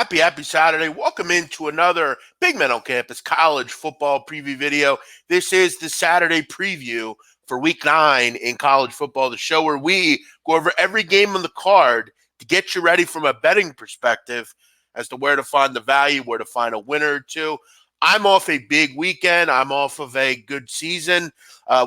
Happy Saturday. Welcome into another Big Men on Campus college football preview video. This is the Saturday preview for Week 9 in college football, the show where we go over every game on the card to get you ready from a betting perspective as to where to find the value, where to find a winner or two. I'm off a big weekend. I'm off of a good season.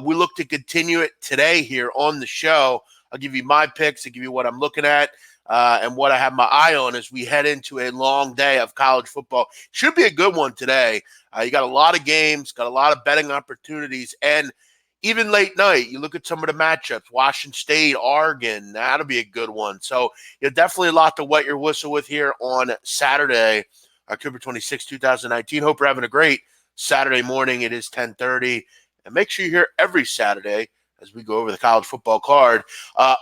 We look to continue it today here on the show. I'll give you my picks. I'll give you what I'm looking at. And what I have my eye on as we head into a long day of college football. Should be a good one today. You got a lot of games, got a lot of betting opportunities, and even late night, you look at some of the matchups, Washington State, Oregon, that'll be a good one. So definitely a lot to wet your whistle with here on Saturday, October 26, 2019. Hope you're having a great Saturday morning. It is 10:30, and make sure you're here every Saturday as we go over the college football card.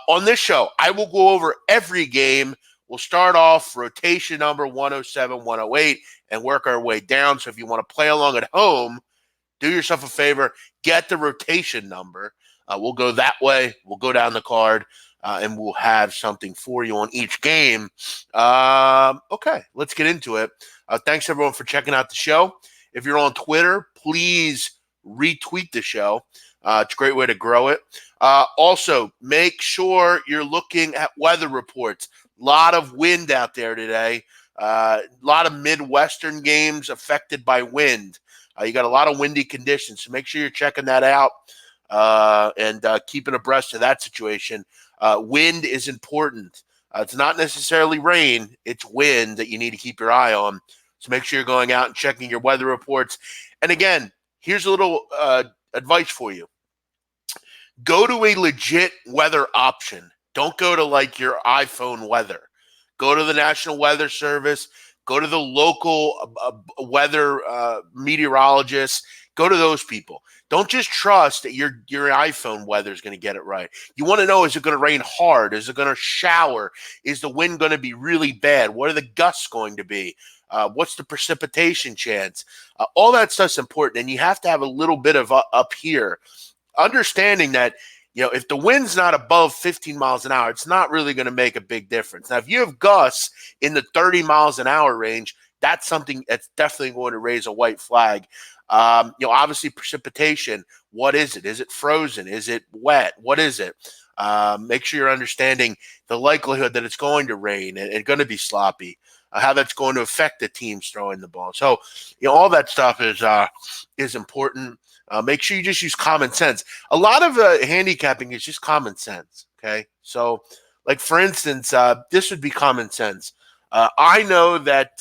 On this show, I will go over every game. We'll start off rotation number 107, 108, and work our way down. So if you want to play along at home, do yourself a favor, get the rotation number. We'll go that way. We'll go down the card, and we'll have something for you on each game. Okay, let's get into it. Thanks, everyone, for checking out the show. If you're on Twitter, please retweet the show. It's a great way to grow it. Also, make sure you're looking at weather reports. A lot of wind out there today. A lot of Midwestern games affected by wind. You got a lot of windy conditions, so make sure you're checking that out and keeping abreast of that situation. Wind is important. It's not necessarily rain. It's wind that you need to keep your eye on. So make sure you're going out and checking your weather reports. And again, here's a little advice for you. Go to a legit weather option. Don't go to like your iPhone weather. Go to the National Weather Service. Go to the local weather meteorologists. Go to those people. Don't just trust that your iPhone weather is going to get it right. You want to know, is it going to rain hard? Is it going to shower? Is the wind going to be really bad? What are the gusts going to be? What's the precipitation chance? All that stuff's important, and you have to have a little bit of up here. Understanding that, if the wind's not above 15 miles an hour, it's not really going to make a big difference. Now, if you have gusts in the 30 miles an hour range, that's something that's definitely going to raise a white flag. Obviously precipitation, what is it? Is it frozen? Is it wet? What is it? Make sure you're understanding the likelihood that it's going to rain and going to be sloppy, how that's going to affect the teams throwing the ball. So, all that stuff is important. Make sure you just use common sense. A lot of handicapping is just common sense, okay? So, like, for instance, this would be common sense. I know that,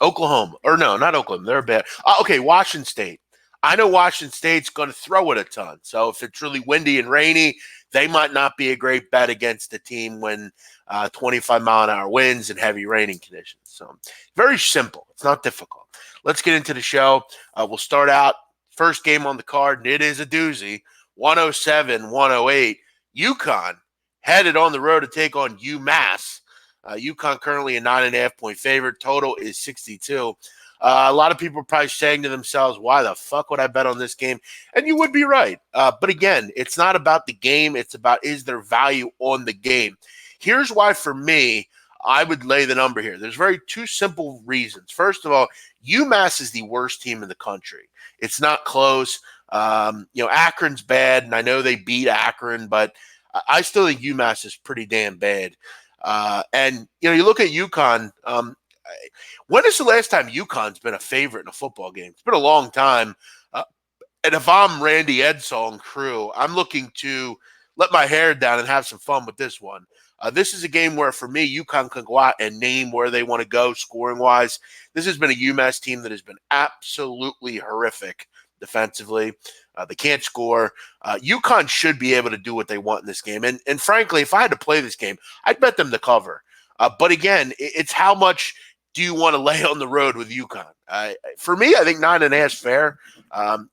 Oklahoma. Or no, not Oklahoma. They're bad. Okay, Washington State. I know Washington State's going to throw it a ton. So if it's really windy and rainy, they might not be a great bet against the team when 25-mile-an-hour winds and heavy raining conditions. So very simple. It's not difficult. Let's get into the show. We'll start out first game on the card, and it is a doozy. 107-108. UConn headed on the road to take on UMass. UConn currently a 9.5-point favorite. Total is 62. A lot of people are probably saying to themselves, why the fuck would I bet on this game? And you would be right. But again, it's not about the game. It's about, is there value on the game? Here's why, for me, I would lay the number here. There's two simple reasons. First of all, UMass is the worst team in the country. It's not close. Akron's bad, and I know they beat Akron, but I still think UMass is pretty damn bad. And you look at UConn. When is the last time UConn's been a favorite in a football game? It's been a long time. And if I'm Randy Edsall and crew, I'm looking to let my hair down and have some fun with this one. This is a game where, for me, UConn can go out and name where they want to go scoring-wise. This has been a UMass team that has been absolutely horrific defensively. They can't score. UConn should be able to do what they want in this game. And frankly, if I had to play this game, I'd bet them to cover. But again, it's how much do you want to lay on the road with UConn? For me, I think 9.5 is fair.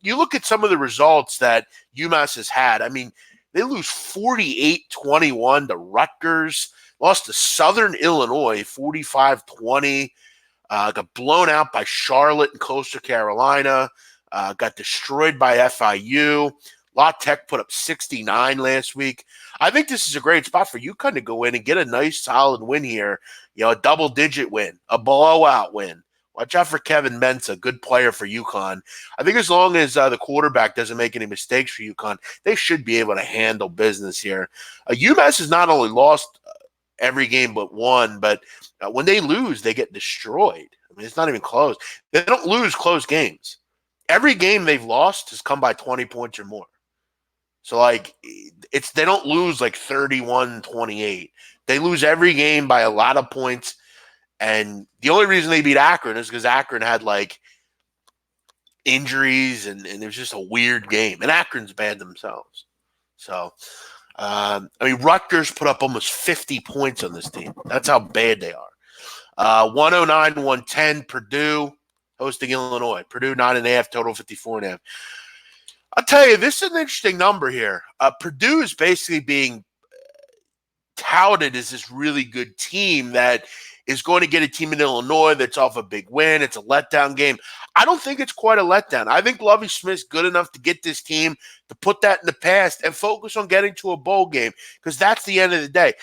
You look at some of the results that UMass has had. I mean, they lose 48-21 to Rutgers, lost to Southern Illinois 45-20, got blown out by Charlotte and Coastal Carolina, got destroyed by FIU, La Tech put up 69 last week. I think this is a great spot for UConn to go in and get a nice solid win here. A double-digit win, a blowout win. Watch out for Kevin Mensah, good player for UConn. I think as long as the quarterback doesn't make any mistakes for UConn, they should be able to handle business here. UMass has not only lost every game but one, but when they lose, they get destroyed. I mean, it's not even close. They don't lose close games. Every game they've lost has come by 20 points or more. So, they don't lose 31-28. They lose every game by a lot of points. And the only reason they beat Akron is because Akron had injuries and it was just a weird game. And Akron's bad themselves. So, Rutgers put up almost 50 points on this team. That's how bad they are. 109-110, Purdue hosting Illinois. Purdue 9.5, total 54.5. I'll tell you, this is an interesting number here. Purdue is basically being touted as this really good team that is going to get a team in Illinois that's off a big win. It's a letdown game. I don't think it's quite a letdown. I think Lovie Smith's good enough to get this team to put that in the past and focus on getting to a bowl game because that's the end of the day.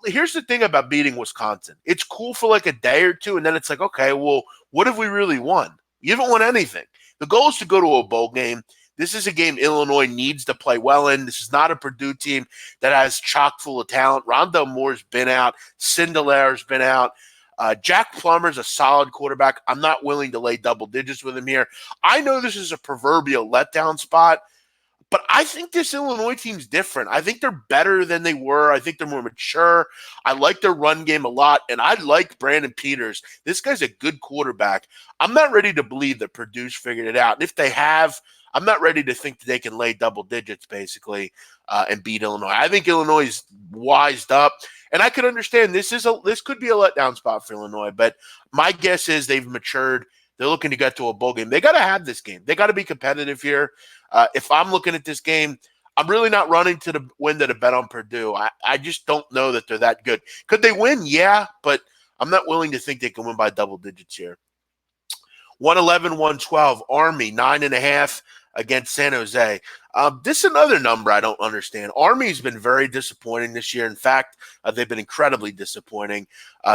Here's the thing about beating Wisconsin. It's cool for a day or two, and then it's okay, well, what have we really won? You haven't won anything. The goal is to go to a bowl game. This is a game Illinois needs to play well in. This is not a Purdue team that has chock full of talent. Rondell Moore's been out. Sindelar's been out. Jack Plummer's a solid quarterback. I'm not willing to lay double digits with him here. I know this is a proverbial letdown spot, but I think this Illinois team's different. I think they're better than they were. I think they're more mature. I like their run game a lot, and I like Brandon Peters. This guy's a good quarterback. I'm not ready to believe that Purdue's figured it out. And if they have, I'm not ready to think that they can lay double digits, basically, and beat Illinois. I think Illinois is wised up, and I could understand this could be a letdown spot for Illinois, but my guess is they've matured. They're looking to get to a bowl game. They got to have this game. They got to be competitive here. If I'm looking at this game, I'm really not running to the window to bet on Purdue. I just don't know that they're that good. Could they win? Yeah, but I'm not willing to think they can win by double digits here. 111-112, Army, 9.5 against San Jose. This is another number I don't understand. Army's been very disappointing this year. In fact, they've been incredibly disappointing.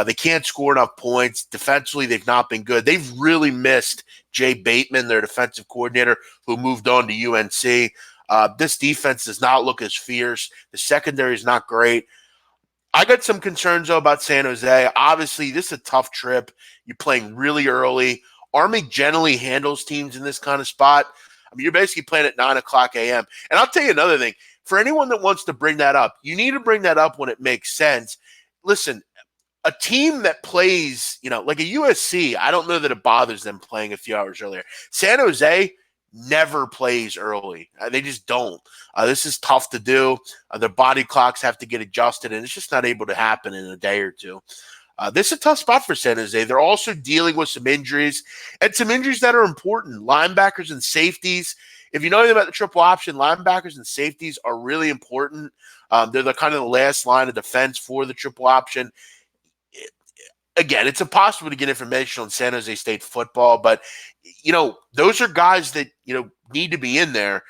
They can't score enough points. Defensively, they've not been good. They've really missed Jay Bateman, their defensive coordinator, who moved on to UNC. This defense does not look as fierce. The secondary is not great. I got some concerns, though, about San Jose. Obviously, this is a tough trip. You're playing really early. Army generally handles teams in this kind of spot. I mean, you're basically playing at 9 o'clock a.m. And I'll tell you another thing. For anyone that wants to bring that up, you need to bring that up when it makes sense. Listen, a team that plays, like a USC, I don't know that it bothers them playing a few hours earlier. San Jose never plays early. They just don't. This is tough to do. Their body clocks have to get adjusted, and it's just not able to happen in a day or two. This is a tough spot for San Jose. They're also dealing with some injuries, and some injuries that are important. Linebackers and safeties. If you know anything about the triple option, linebackers and safeties are really important. They're the kind of the last line of defense for the triple option. Again, it's impossible to get information on San Jose State football, but, those are guys that, need to be in there.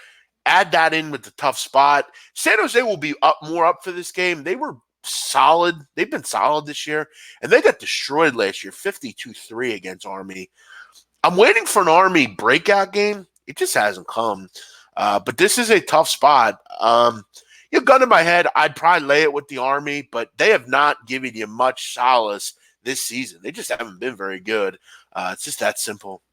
Add that in with the tough spot. San Jose will be more up for this game. They were solid. They've been solid this year, and they got destroyed last year, 52-3 against Army. I'm waiting for an Army breakout game. It just hasn't come. But this is a tough spot. Gun in my head, I'd probably lay it with the Army, but they have not given you much solace this season. They just haven't been very good. It's just that simple.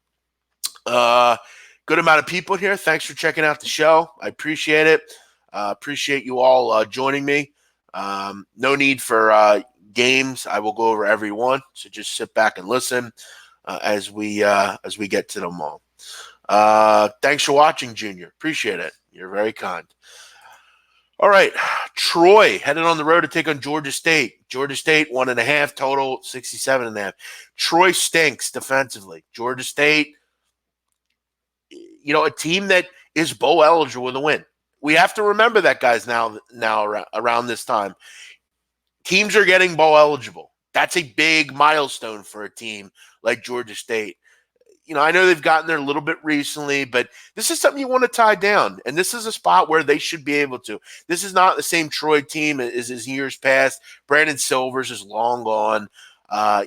Good amount of people here. Thanks for checking out the show. I appreciate it. Appreciate you all joining me. No need for games. I will go over every one. So just sit back and listen as we get to them all. Thanks for watching, Junior. Appreciate it. You're very kind. All right. Troy headed on the road to take on Georgia State. Georgia State 1.5 total, 67.5. Troy stinks defensively. Georgia State, a team that is bowl eligible with a win. We have to remember that, guys, now around this time. Teams are getting bowl eligible. That's a big milestone for a team like Georgia State. I know they've gotten there a little bit recently, but this is something you want to tie down. And this is a spot where they should be able to. This is not the same Troy team as years past. Brandon Silvers is long gone.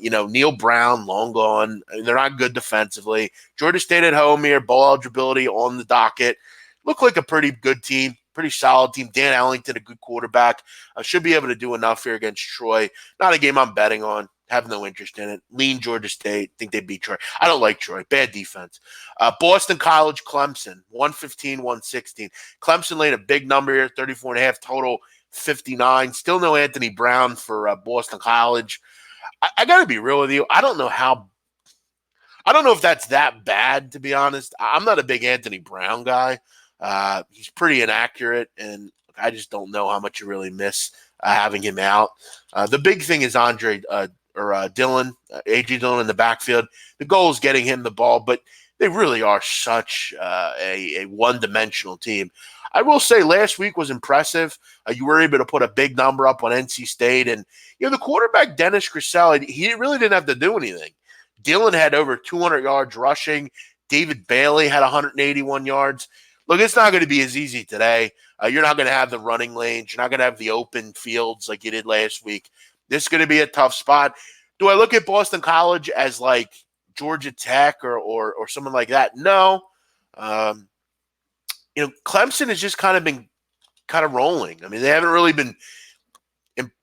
Neil Brown, long gone. I mean, they're not good defensively. Georgia State at home here, bowl eligibility on the docket. Look like a pretty good team, pretty solid team. Dan Ellington, a good quarterback. Should be able to do enough here against Troy. Not a game I'm betting on. Have no interest in it. Lean Georgia State. Think they beat Troy. I don't like Troy. Bad defense. Boston College, Clemson, 115, 116. Clemson laid a big number here, 34.5 total, 59. Still no Anthony Brown for Boston College. I got to be real with you. I don't know if that's that bad, to be honest. I'm not a big Anthony Brown guy. He's pretty inaccurate, and I just don't know how much you really miss having him out. The big thing is Dylan, A.J. Dillon in the backfield. The goal is getting him the ball, but they really are such a one-dimensional team. I will say last week was impressive. You were able to put a big number up on NC State, and the quarterback Dennis Grissel, he really didn't have to do anything. Dylan had over 200 yards rushing. David Bailey had 181 yards. Look, it's not going to be as easy today. You're not going to have the running lanes. You're not going to have the open fields like you did last week. This is going to be a tough spot. Do I look at Boston College as like Georgia Tech or someone like that? No. Clemson has just kind of been rolling. I mean, they haven't really been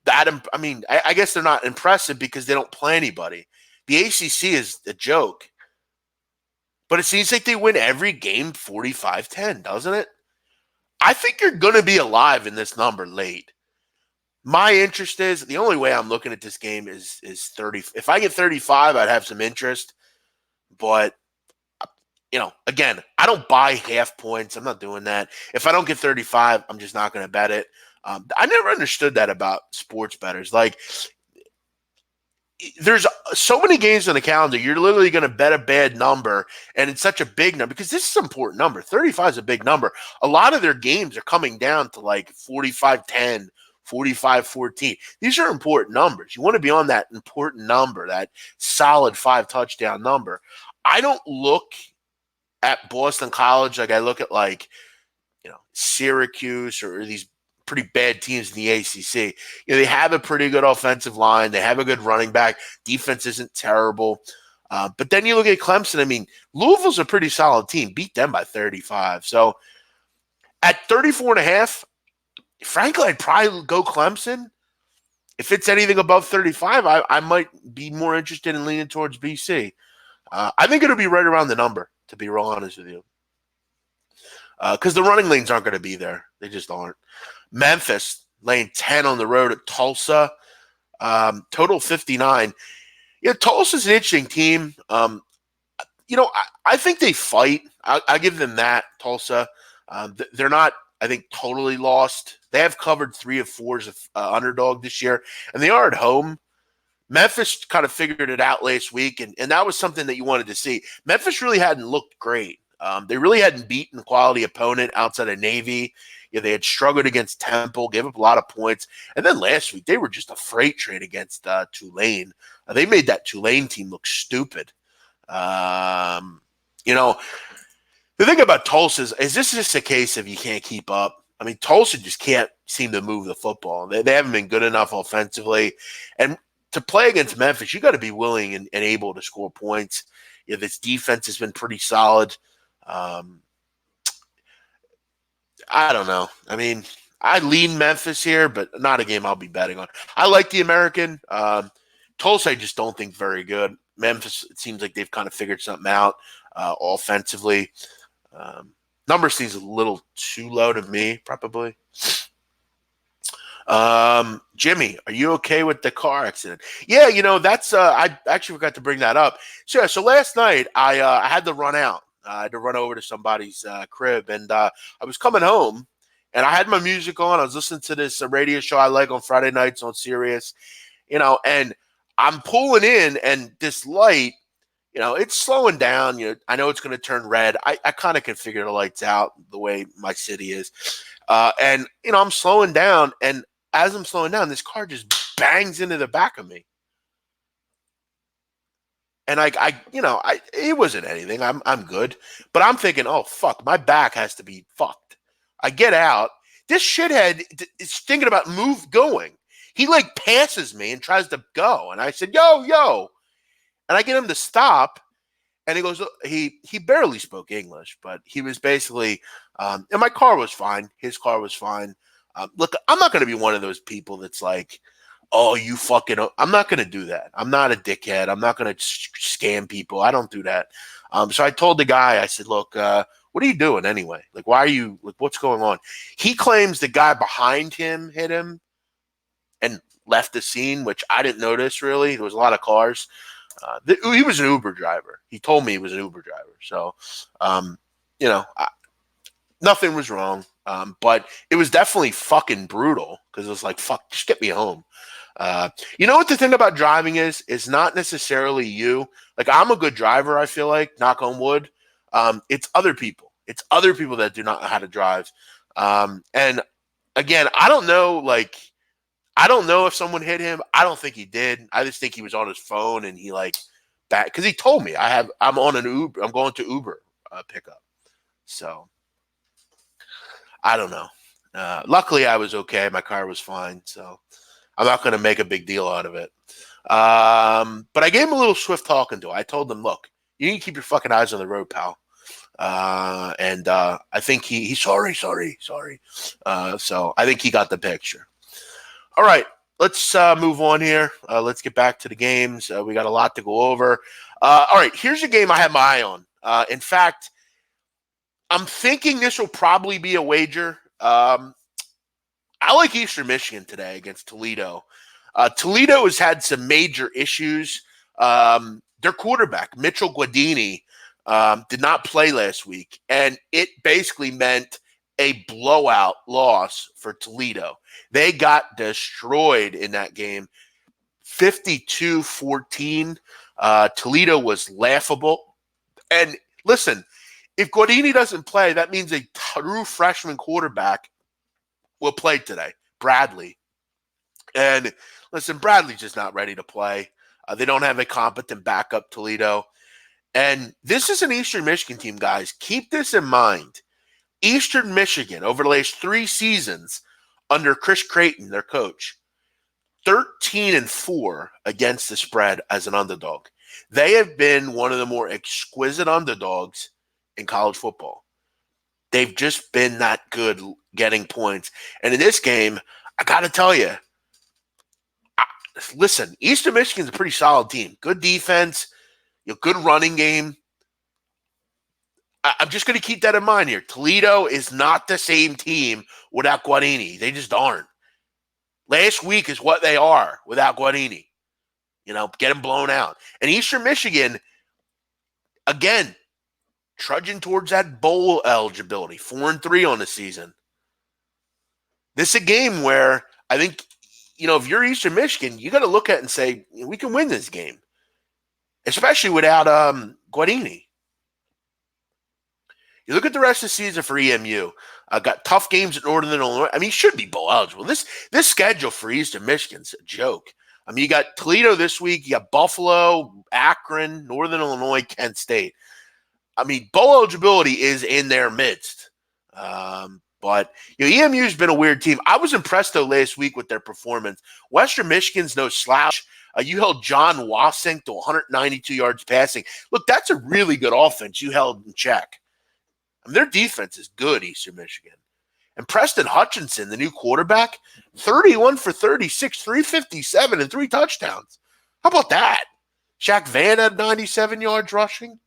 that. I mean, I guess they're not impressive because they don't play anybody. The ACC is a joke. But it seems like they win every game 45-10, doesn't it? I think you're going to be alive in this number late. My interest is, the only way I'm looking at this game is 30. If I get 35, I'd have some interest. But, again, I don't buy half points. I'm not doing that. If I don't get 35, I'm just not going to bet it. I never understood that about sports bettors. Like, there's so many games on the calendar. You're literally going to bet a bad number, and it's such a big number because this is an important number. 35 is a big number. A lot of their games are coming down to like 45-10, 45-14. These are important numbers. You want to be on that important number, that solid 5-touchdown number. I don't look at Boston College like I look at Syracuse or these pretty bad teams in the ACC. They have a pretty good offensive line. They have a good running back. Defense isn't terrible. But then you look at Clemson. I mean, Louisville's a pretty solid team. Beat them by 35. So at 34.5, frankly, I'd probably go Clemson. If it's anything above 35, I might be more interested in leaning towards BC. I think it'll be right around the number, to be real honest with you. Because the running lanes aren't going to be there. They just aren't. Memphis laying 10 on the road at Tulsa. Total 59. Tulsa's an interesting team. I think they fight. I give them that, Tulsa. They're not, I think, totally lost. They have covered 3 of 4 as an underdog this year, and they are at home. Memphis kind of figured it out last week, and that was something that you wanted to see. Memphis really hadn't looked great. They really hadn't beaten a quality opponent outside of Navy. They had struggled against Temple, gave up a lot of points. And then last week, they were just a freight train against Tulane. They made that Tulane team look stupid. The thing about Tulsa is this just a case of you can't keep up. I mean, Tulsa just can't seem to move the football. They haven't been good enough offensively. And to play against Memphis, you got to be willing and able to score points. This defense has been pretty solid. I don't know. I mean, I lean Memphis here, but not a game I'll be betting on. I like the American. Tulsa, I just don't think very good. Memphis, it seems like they've kind of figured something out offensively. Number seems a little too low to me, probably. Jimmy, are you okay with the car accident? Yeah, that's I actually forgot to bring that up. So last night I had to run out. I had to run over to somebody's crib, and I was coming home, and I had my music on. I was listening to this radio show I like on Friday nights on Sirius, and I'm pulling in, and this light, it's slowing down. I know it's going to turn red. I kind of can figure the lights out the way my city is, and I'm slowing down, and as I'm slowing down, this car just bangs into the back of me. And it wasn't anything. I'm good. But I'm thinking, oh fuck, my back has to be fucked. I get out. This shithead is thinking about going. He like passes me and tries to go. And I said, yo, yo. And I get him to stop. And he goes, he barely spoke English, but he was basically, and my car was fine. His car was fine. Look, I'm not going to be one of those people that's like, oh, you fucking, I'm not going to do that. I'm not a dickhead. I'm not going to scam people. I don't do that. So I told the guy, I said, look, what are you doing anyway? Like, why are you, like, what's going on? He claims the guy behind him hit him and left the scene, which I didn't notice really. There was a lot of cars. He was an Uber driver. He told me he was an Uber driver. So, nothing was wrong. But it was definitely fucking brutal because it was like, fuck, just get me home. You know what the thing about driving is? It's not necessarily you. Like, I'm a good driver, I feel like, knock on wood. It's other people. It's other people that do not know how to drive. And again, I don't know if someone hit him. I don't think he did. I just think he was on his phone and he back because he told me I'm on an Uber. I'm going to Uber pickup. So I don't know. Luckily, I was okay. My car was fine. So I'm not going to make a big deal out of it. But I gave him a little swift talking to. I told him, look, you need to keep your fucking eyes on the road, pal. And I think he's sorry. So I think he got the picture. All right, let's move on here. Let's get back to the games. We got a lot to go over. All right, here's a game I have my eye on. In fact, I'm thinking this will probably be a wager. I like Eastern Michigan today against Toledo. Toledo has had some major issues. Their quarterback, Mitchell Guadini, did not play last week, and it basically meant a blowout loss for Toledo. They got destroyed in that game, 52-14. Toledo was laughable. And listen, if Guadini doesn't play, that means a true freshman quarterback will play today, Bradley. And listen, Bradley's just not ready to play. They don't have a competent backup, Toledo. And this is an Eastern Michigan team, guys. Keep this in mind. Eastern Michigan, over the last 3 seasons, under Chris Creighton, their coach, 13-4 against the spread as an underdog. They have been one of the more exquisite underdogs in college football. They've just been that good getting points. And in this game, I got to tell you, listen, Eastern Michigan's a pretty solid team. Good defense, good running game. I'm just going to keep that in mind here. Toledo is not the same team without Guadini. They just aren't. Last week is what they are without Guadini. Get them blown out. And Eastern Michigan, again, trudging towards that bowl eligibility, 4-3 on the season. This is a game where I think, if you're Eastern Michigan, you got to look at it and say, we can win this game, especially without Guadini. You look at the rest of the season for EMU. Got tough games at Northern Illinois. I mean, he should be bowl eligible. This schedule for Eastern Michigan's a joke. I mean, you got Toledo this week. You got Buffalo, Akron, Northern Illinois, Kent State. I mean, bowl eligibility is in their midst. But EMU's been a weird team. I was impressed, though, last week with their performance. Western Michigan's no slouch. You held John Wasink to 192 yards passing. Look, that's a really good offense you held in check. I mean, their defense is good, Eastern Michigan. And Preston Hutchinson, the new quarterback, 31 for 36, 357, and 3 touchdowns. How about that? Shaq Van had 97 yards rushing.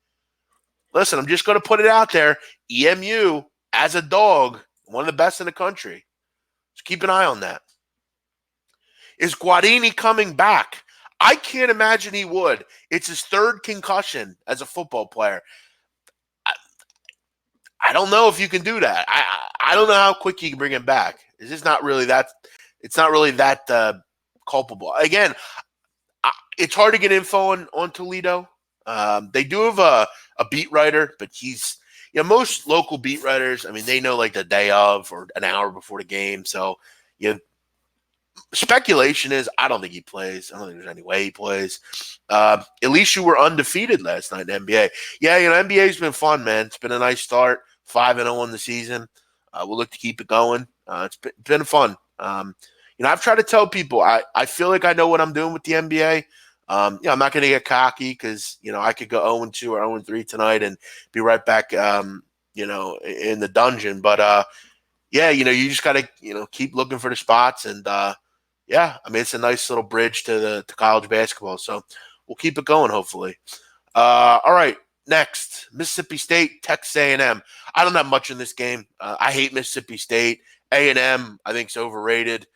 Listen, I'm just going to put it out there. EMU, as a dog, one of the best in the country. So keep an eye on that. Is Guadini coming back? I can't imagine he would. It's his 3rd concussion as a football player. I don't know if you can do that. I don't know how quick you can bring him back. It's just not really that. It's not really that culpable. Again, it's hard to get info on Toledo. They do have a beat writer, but he's most local beat writers. I mean, they know the day of or an hour before the game. So Speculation is I don't think he plays. I don't think there's any way he plays. At least you were undefeated last night in the NBA. Yeah, NBA's been fun, man. It's been a nice start. 5-0 in the season. We'll look to keep it going. It's been fun. I've tried to tell people I feel like I know what I'm doing with the NBA. I'm not going to get cocky because, I could go 0-2 or 0-3 tonight and be right back, in the dungeon. But, you just got to, keep looking for the spots. And, it's a nice little bridge to college basketball. So we'll keep it going, hopefully. All right. Next, Mississippi State, Texas A&M. I don't have much in this game. I hate Mississippi State. A&M, I think, is overrated.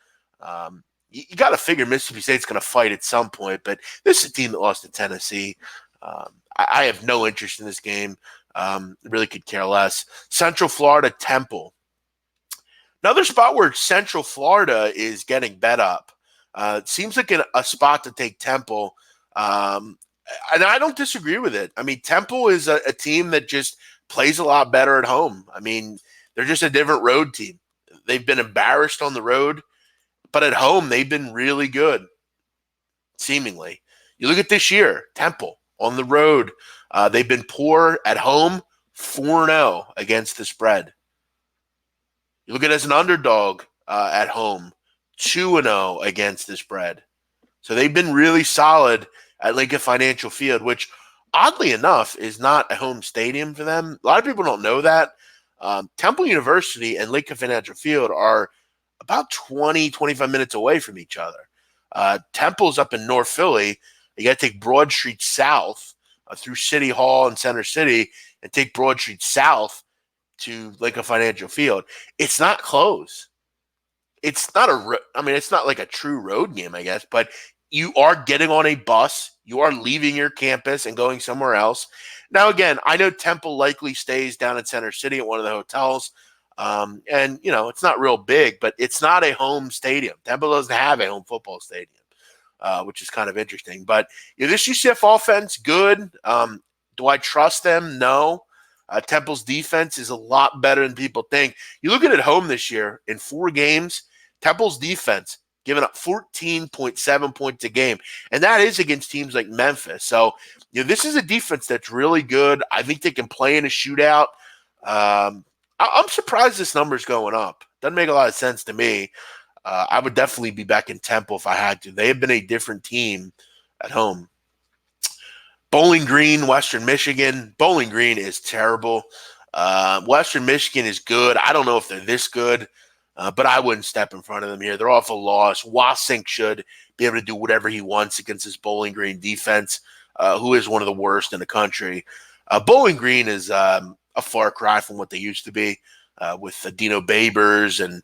You got to figure Mississippi State's going to fight at some point, but this is a team that lost to Tennessee. I have no interest in this game. Really could care less. Central Florida, Temple. Another spot where Central Florida is getting bet up. It seems like a spot to take Temple. And I don't disagree with it. I mean, Temple is a team that just plays a lot better at home. I mean, they're just a different road team. They've been embarrassed on the road, but at home, they've been really good, seemingly. You look at this year, Temple on the road. They've been poor at home, 4-0 against the spread. You look at it as an underdog at home, 2-0 against the spread. So they've been really solid at Lincoln Financial Field, which oddly enough is not a home stadium for them. A lot of people don't know that. Temple University and Lincoln Financial Field are about 20, 25 minutes away from each other. Temple's up in North Philly. You got to take Broad Street south through City Hall and Center City and take Broad Street south to Lincoln Financial Field. It's not close. It's not it's not like a true road game, I guess, but you are getting on a bus. You are leaving your campus and going somewhere else. Now, again, I know Temple likely stays down in Center City at one of the hotels. It's not real big, but it's not a home stadium. Temple doesn't have a home football stadium, which is kind of interesting. But this UCF offense, good. Do I trust them? No. Temple's defense is a lot better than people think. You look at it at home this year, in 4 games, Temple's defense giving up 14.7 points a game. And that is against teams like Memphis. So, this is a defense that's really good. I think they can play in a shootout. I'm surprised this number's going up. Doesn't make a lot of sense to me. I would definitely be back in Temple if I had to. They have been a different team at home. Bowling Green, Western Michigan. Bowling Green is terrible. Western Michigan is good. I don't know if they're this good. But I wouldn't step in front of them here. They're off a loss. Wasink should be able to do whatever he wants against this Bowling Green defense, who is one of the worst in the country. Bowling Green is a far cry from what they used to be with Dino Babers and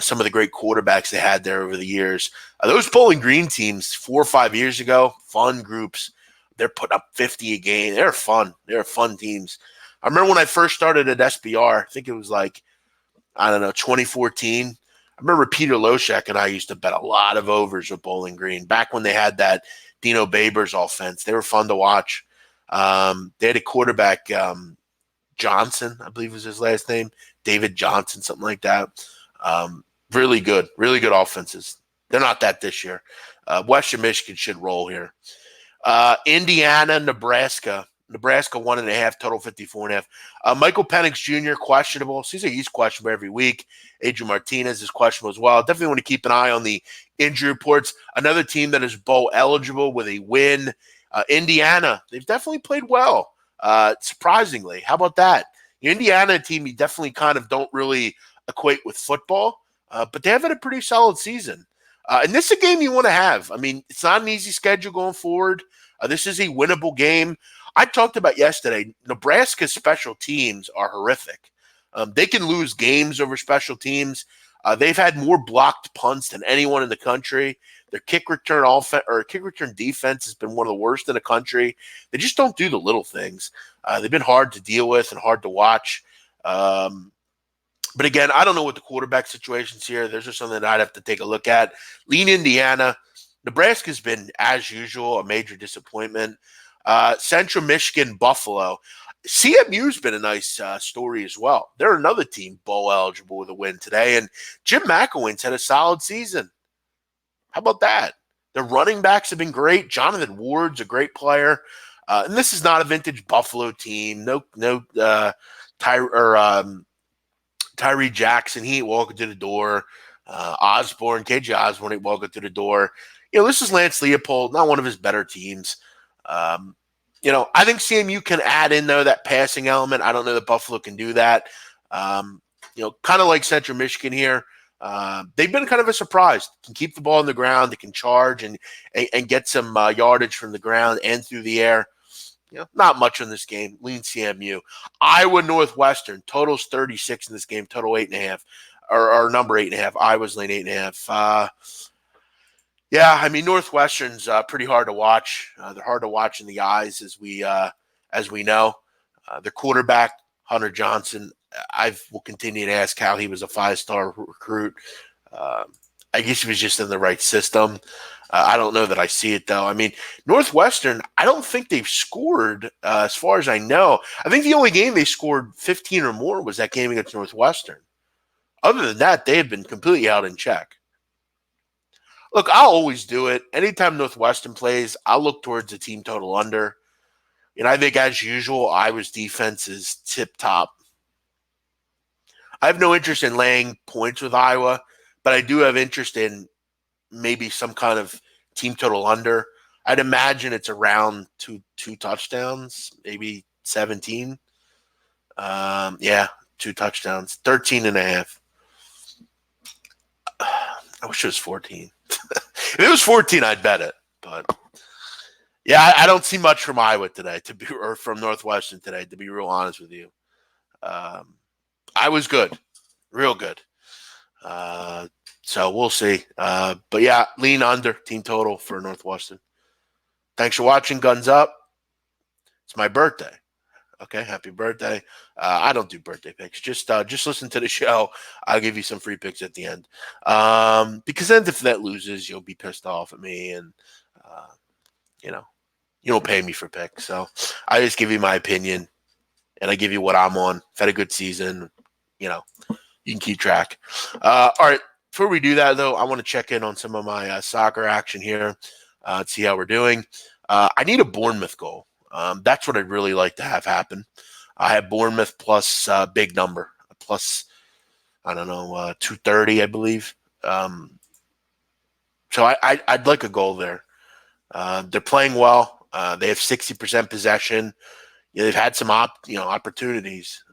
some of the great quarterbacks they had there over the years. Those Bowling Green teams 4 or 5 years ago, fun groups. They're putting up 50 a game. They're fun. They're fun teams. I remember when I first started at SBR, I think it was 2014. I remember Peter Loshek and I used to bet a lot of overs with Bowling Green back when they had that Dino Babers offense. They were fun to watch. They had a quarterback, Johnson, I believe was his last name, David Johnson, something like that. Really good offenses. They're not that this year. Western Michigan should roll here. Indiana, Nebraska. Nebraska 1.5, total 54.5. Michael Penix Jr. questionable. Seems like he's questionable every week. Adrian Martinez is questionable as well. Definitely want to keep an eye on the injury reports. Another team that is bowl eligible with a win. Indiana, they've definitely played well. Surprisingly, how about that? The Indiana team, you definitely kind of don't really equate with football, but they have had a pretty solid season. And this is a game you want to have. I mean, it's not an easy schedule going forward. This is a winnable game. I talked about yesterday, Nebraska's special teams are horrific. They can lose games over special teams. They've had more blocked punts than anyone in the country. Their kick return defense has been one of the worst in the country. They just don't do the little things. They've been hard to deal with and hard to watch. But again, I don't know what the quarterback situation's here. There's just something that I'd have to take a look at. Lean Indiana. Nebraska's been, as usual, a major disappointment. Central Michigan, Buffalo. CMU's been a nice story as well. They're another team bowl eligible with a win today, and Jim McElwain's had a solid season. How about that? The running backs have been great. Jonathan Ward's a great player. And this is not a vintage Buffalo team. Tyree Jackson, he ain't walking to the door. KJ Osborne ain't walking to the door. This is Lance Leopold, not one of his better teams. I think CMU can add in, though, that passing element. I don't know that Buffalo can do that. Kind of like Central Michigan here. They've been kind of a surprise. Can keep the ball on the ground. They can charge and get some yardage from the ground and through the air. Not much in this game. Lean CMU. Iowa Northwestern. Total's 36 in this game. Total 8.5. Or number 8.5. Iowa's lane 8.5. Northwestern's pretty hard to watch. They're hard to watch in the eyes, as we know. Their quarterback, Hunter Johnson, I will continue to ask how he was a 5-star recruit. I guess he was just in the right system. I don't know that I see it, though. Northwestern, I don't think they've scored, as far as I know. I think the only game they scored 15 or more was that game against Northwestern. Other than that, they have been completely out in check. Look, I'll always do it. Anytime Northwestern plays, I'll look towards the team total under. And I think, as usual, Iowa's defense is tip-top. I have no interest in laying points with Iowa, but I do have interest in maybe some kind of team total under. I'd imagine it's around two touchdowns, maybe 17. 2 touchdowns, 13.5. I wish it was 14. If it was 14, I'd bet it. But I don't see much from Iowa today, or from Northwestern today, to be real honest with you. Iowa's good, real good. So we'll see. But lean under team total for Northwestern. Thanks for watching. Guns up. It's my birthday. Okay, happy birthday. I don't do birthday picks. Just listen to the show. I'll give you some free picks at the end. Because then if that loses, you'll be pissed off at me, and you don't pay me for picks. So I just give you my opinion, and I give you what I'm on. I've had a good season. You can keep track. All right. Before we do that, though, I want to check in on some of my soccer action here. See how we're doing. I need a Bournemouth goal. That's what I'd really like to have happen. I have Bournemouth plus big number, plus, 230, I believe. So I'd like a goal there. They're playing well. They have 60% possession. They've had some opportunities,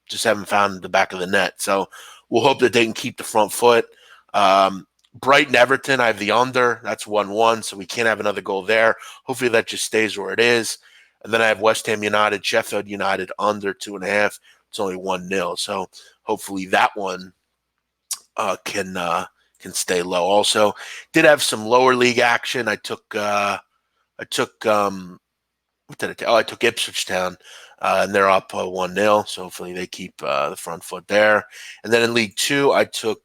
just haven't found the back of the net. So we'll hope that they can keep the front foot. Brighton Everton, I have the under. That's 1-1, so we can't have another goal there. Hopefully that just stays where it is. And then I have West Ham United, Sheffield United under 2.5. It's only 1-0, so hopefully that one can stay low. Also, did have some lower league action. I took what did I take? I took Ipswich Town, and they're up 1-0. So hopefully they keep the front foot there. And then in League Two, I took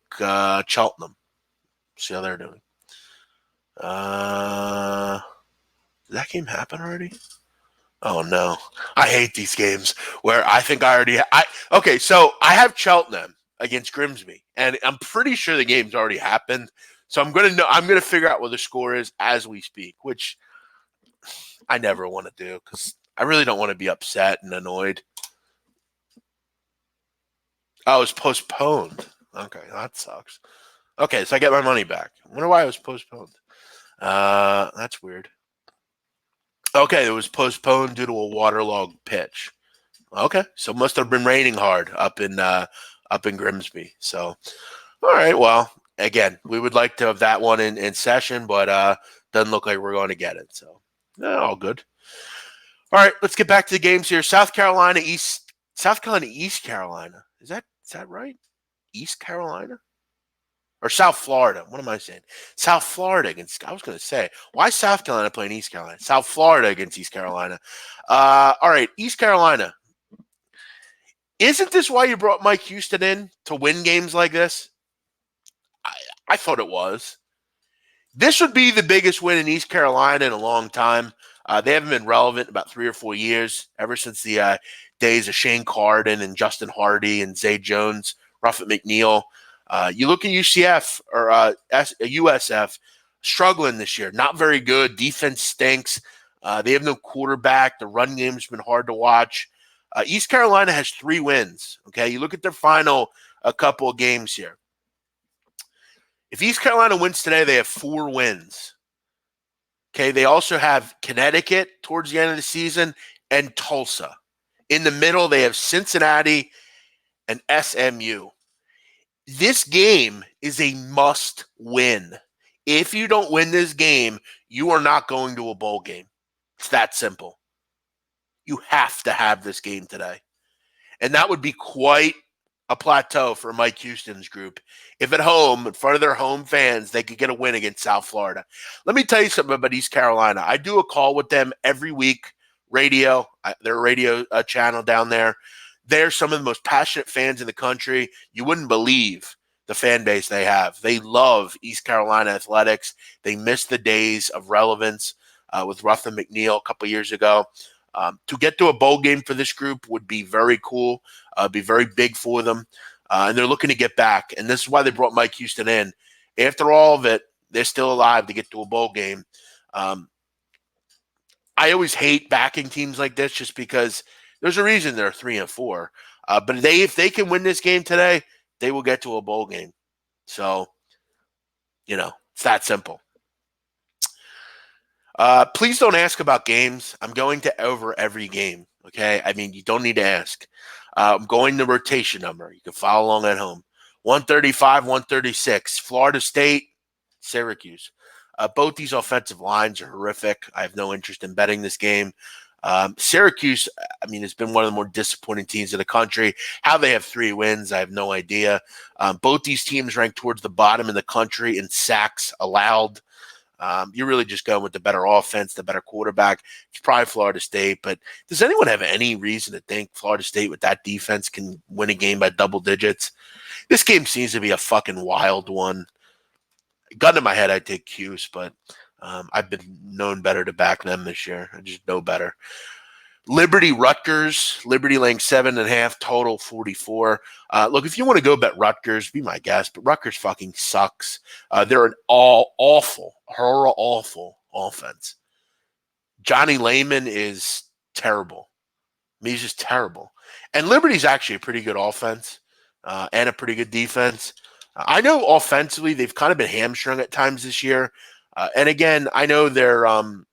Cheltenham. See how they're doing. Did that game happen already? Oh, no. I hate these games where I think I already okay, so I have Cheltenham against Grimsby, and I'm pretty sure the game's already happened. So I'm gonna figure out what the score is as we speak, which I never want to do because I really don't want to be upset and annoyed. Oh, it was postponed. Okay, that sucks. Okay, so I get my money back. I wonder why it was postponed. That's weird. Okay, it was postponed due to a waterlogged pitch. Okay, so it must have been raining hard up in Grimsby. So, all right, well, again, we would like to have that one in session, but doesn't look like we're going to get it. So, all good. All right, let's get back to the games here. South Carolina, East Carolina. Is that right? East Carolina? Or South Florida. What am I saying? South Florida against, I was going to say, why South Carolina playing East Carolina? South Florida against East Carolina. All right, East Carolina. Isn't this why you brought Mike Houston in to win games like this? I thought it was. This would be the biggest win in East Carolina in a long time. They haven't been relevant in about 3 or 4 years, ever since the days of Shane Carden and Justin Hardy and Zay Jones, Ruffett McNeil. You look at UCF or USF, struggling this year. Not very good. Defense stinks. They have no quarterback. The run game's been hard to watch. East Carolina has 3 wins. Okay, you look at their final a couple of games here. If East Carolina wins today, they have 4 wins. Okay, they also have Connecticut towards the end of the season and Tulsa. In the middle, they have Cincinnati and SMU. This game is a must win. If you don't win this game, you are not going to a bowl game. It's that simple. You have to have this game today. And that would be quite a plateau for Mike Houston's group. If at home, in front of their home fans, they could get a win against South Florida. Let me tell you something about East Carolina. I do a call with them every week, radio, their radio channel down there. They're some of the most passionate fans in the country. You wouldn't believe the fan base they have. They love East Carolina athletics. They miss the days of relevance with Ruffin McNeil a couple years ago. To get to a bowl game for this group would be very cool, be very big for them. And they're looking to get back. And this is why they brought Mike Houston in. After all of it, they're still alive to get to a bowl game. I always hate backing teams like this just because there's a reason they're 3-4. But if they can win this game today, they will get to a bowl game. So, it's that simple. Please don't ask about games. I'm going to over every game, okay? I mean, you don't need to ask. I'm going to rotation number. You can follow along at home. 135, 136. Florida State, Syracuse. Both these offensive lines are horrific. I have no interest in betting this game. Syracuse, has been one of the more disappointing teams in the country. How they have 3 wins, I have no idea. Both these teams rank towards the bottom in the country in sacks allowed. You're really just going with the better offense, the better quarterback. It's probably Florida State, but does anyone have any reason to think Florida State with that defense can win a game by double digits? This game seems to be a fucking wild one. Gun to my head, I'd take Cuse, but I've been known better to back them this year. I just know better. Liberty Rutgers, Liberty laying 7.5, total 44. Look, if you want to go bet Rutgers, be my guest, but Rutgers fucking sucks. They're an awful offense. Johnny Lehman is terrible. He's just terrible. And Liberty's actually a pretty good offense and a pretty good defense. I know offensively they've kind of been hamstrung at times this year. And again, I know they're on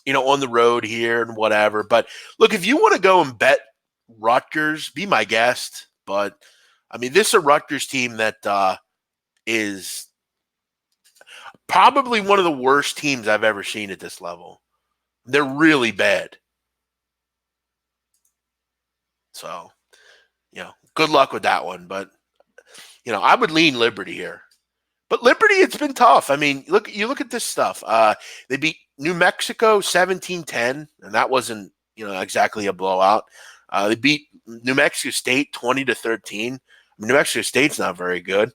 the road here and whatever. But look, if you want to go and bet Rutgers, be my guest. But this is a Rutgers team that is probably one of the worst teams I've ever seen at this level. They're really bad. So, good luck with that one. But, I would lean Liberty here. But Liberty, it's been tough. You look at this stuff. They beat New Mexico 17-10, and that wasn't, exactly a blowout. They beat New Mexico State 20-13. New Mexico State's not very good.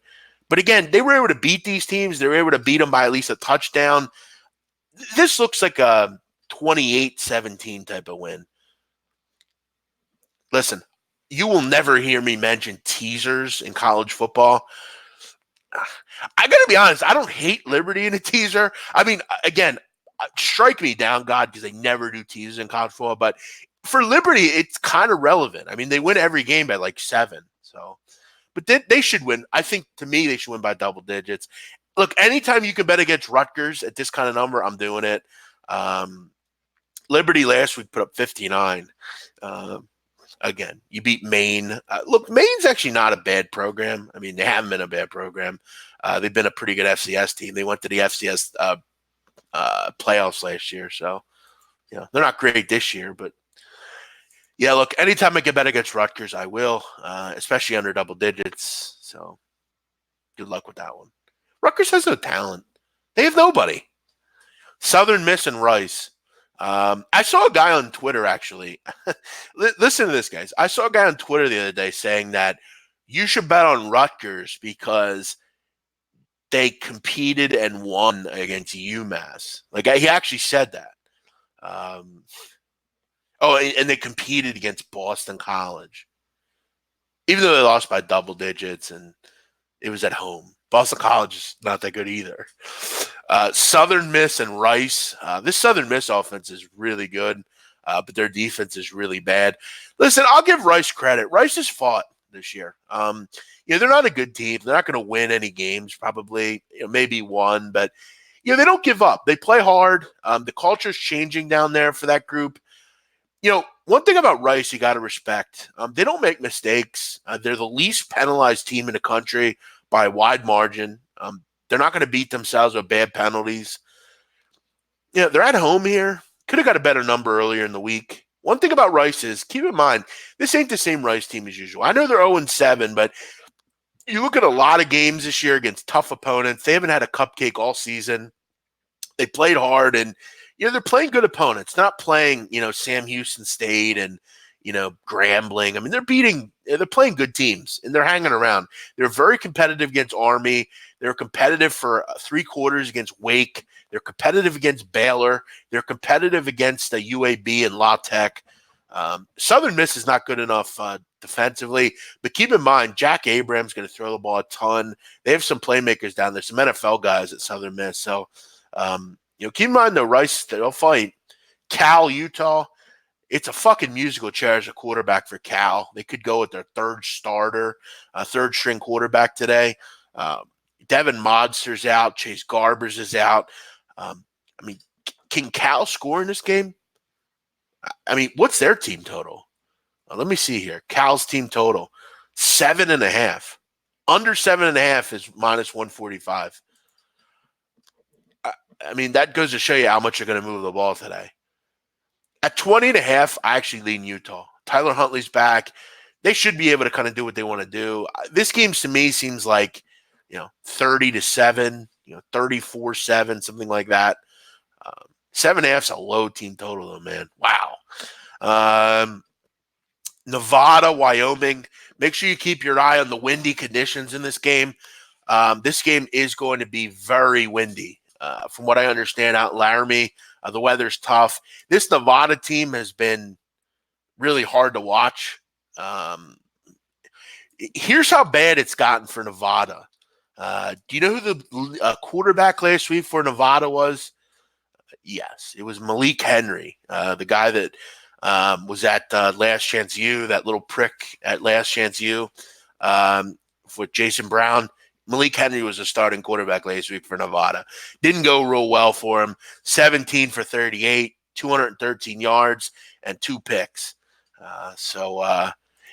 But again, they were able to beat these teams. They were able to beat them by at least a touchdown. This looks like a 28-17 type of win. Listen, you will never hear me mention teasers in college football. I got to be honest, I don't hate Liberty in a teaser. Again, strike me down, God, because they never do teasers in college football. But for Liberty, it's kind of relevant. They win every game by like 7. So, but they should win. I think, to me, they should win by double digits. Look, anytime you can bet against Rutgers at this kind of number, I'm doing it. Liberty last week put up 59. Again, you beat Maine. Look, Maine's actually not a bad program. They haven't been a bad program. They've been a pretty good FCS team. They went to the FCS playoffs last year. So, they're not great this year. But, yeah, look, anytime I can bet against Rutgers, I will, especially under double digits. So, good luck with that one. Rutgers has no talent. They have nobody. Southern Miss and Rice. I saw a guy on Twitter, actually. Listen to this, guys. I saw a guy on Twitter the other day saying that you should bet on Rutgers because they competed and won against UMass. Like, he actually said that. And they competed against Boston College. Even though they lost by double digits and it was at home. Boston College is not that good either. Southern Miss and Rice. This Southern Miss offense is really good, but their defense is really bad. Listen, I'll give Rice credit. Rice has fought this year. They're not a good team. They're not going to win any games, probably, maybe one, but they don't give up. They play hard. The culture's changing down there for that group. One thing about Rice you got to respect. They don't make mistakes. They're the least penalized team in the country by a wide margin. They're not going to beat themselves with bad penalties. They're at home here. Could have got a better number earlier in the week. One thing about Rice is, keep in mind, this ain't the same Rice team as usual. I know they're 0-7, but you look at a lot of games this year against tough opponents. They haven't had a cupcake all season. They played hard, and they're playing good opponents, not playing, Sam Houston State and, Grambling. I mean, they're playing good teams, and they're hanging around. They're very competitive against Army. They're competitive for 3 quarters against Wake. They're competitive against Baylor. They're competitive against UAB and La Tech. Southern Miss is not good enough defensively, but keep in mind, Jack Abraham's going to throw the ball a ton. They have some playmakers down there, some NFL guys at Southern Miss. So, keep in mind, though, Rice, they'll fight. Cal, Utah, it's a fucking musical chair as a quarterback for Cal. They could go with their third string quarterback today. Devin Modster's out. Chase Garbers is out. Can Cal score in this game? What's their team total? Let me see here. Cal's team total, 7.5. Under 7.5 is minus 145. That goes to show you how much you're going to move the ball today. At 20.5, I actually lean Utah. Tyler Huntley's back. They should be able to kind of do what they want to do. This game to me seems like, 30-7, 34-7, something like that. 7.5's a low team total, though, man. Wow. Nevada, Wyoming. Make sure you keep your eye on the windy conditions in this game. This game is going to be very windy. From what I understand out in Laramie, the weather's tough. This Nevada team has been really hard to watch. Here's how bad it's gotten for Nevada. Do you know who the quarterback last week for Nevada was? Yes, it was Malik Henry, the guy that was at Last Chance U, that little prick at Last Chance U with Jason Brown. Malik Henry was a starting quarterback last week for Nevada. Didn't go real well for him. 17 for 38, 213 yards, and 2 picks.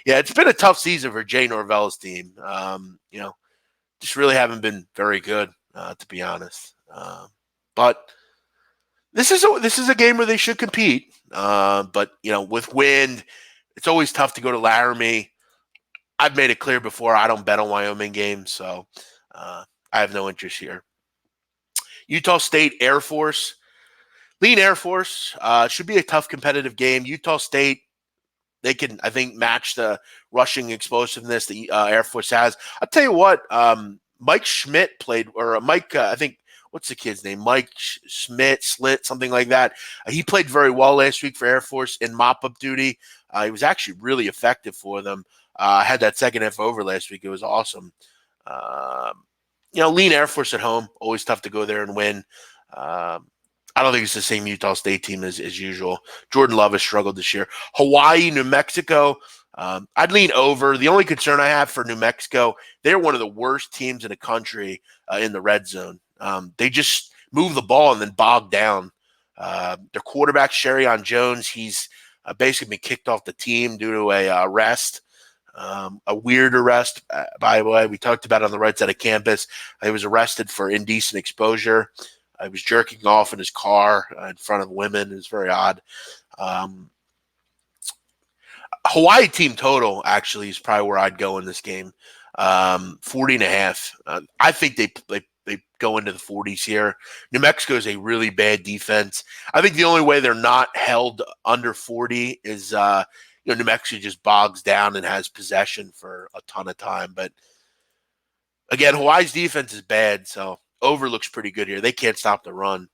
It's been a tough season for Jay Norvell's team. Just really haven't been very good, to be honest. But this is a game where they should compete. But with wind, it's always tough to go to Laramie. I've made it clear before I don't bet on Wyoming games, so I have no interest here. Utah State, Air Force. Lean Air Force. Should be a tough competitive game. Utah State, they can, I think, match the rushing explosiveness the Air Force has. I'll tell you what, Mike Schmidt played, or Mike, I think, what's the kid's name? Mike Slit, something like that. He played very well last week for Air Force in mop-up duty. He was actually really effective for them. Had that second half over last week. It was awesome. Lean Air Force at home. Always tough to go there and win. I don't think it's the same Utah State team as usual. Jordan Love has struggled this year. Hawaii, New Mexico. I'd lean over. The only concern I have for New Mexico, they're one of the worst teams in the country in the red zone. They just move the ball and then bog down. Their quarterback, Sherrion Jones, he's basically been kicked off the team due to a arrest. A weird arrest, by the way. We talked about it on the right side of campus. He was arrested for indecent exposure. He was jerking off in his car in front of women. It was very odd. Hawaii team total actually is probably where I'd go in this game. 40.5. I think they go into the 40s here. New Mexico is a really bad defense. I think the only way they're not held under 40 is New Mexico just bogs down and has possession for a ton of time. But again, Hawaii's defense is bad, so over looks pretty good here. They can't stop the run.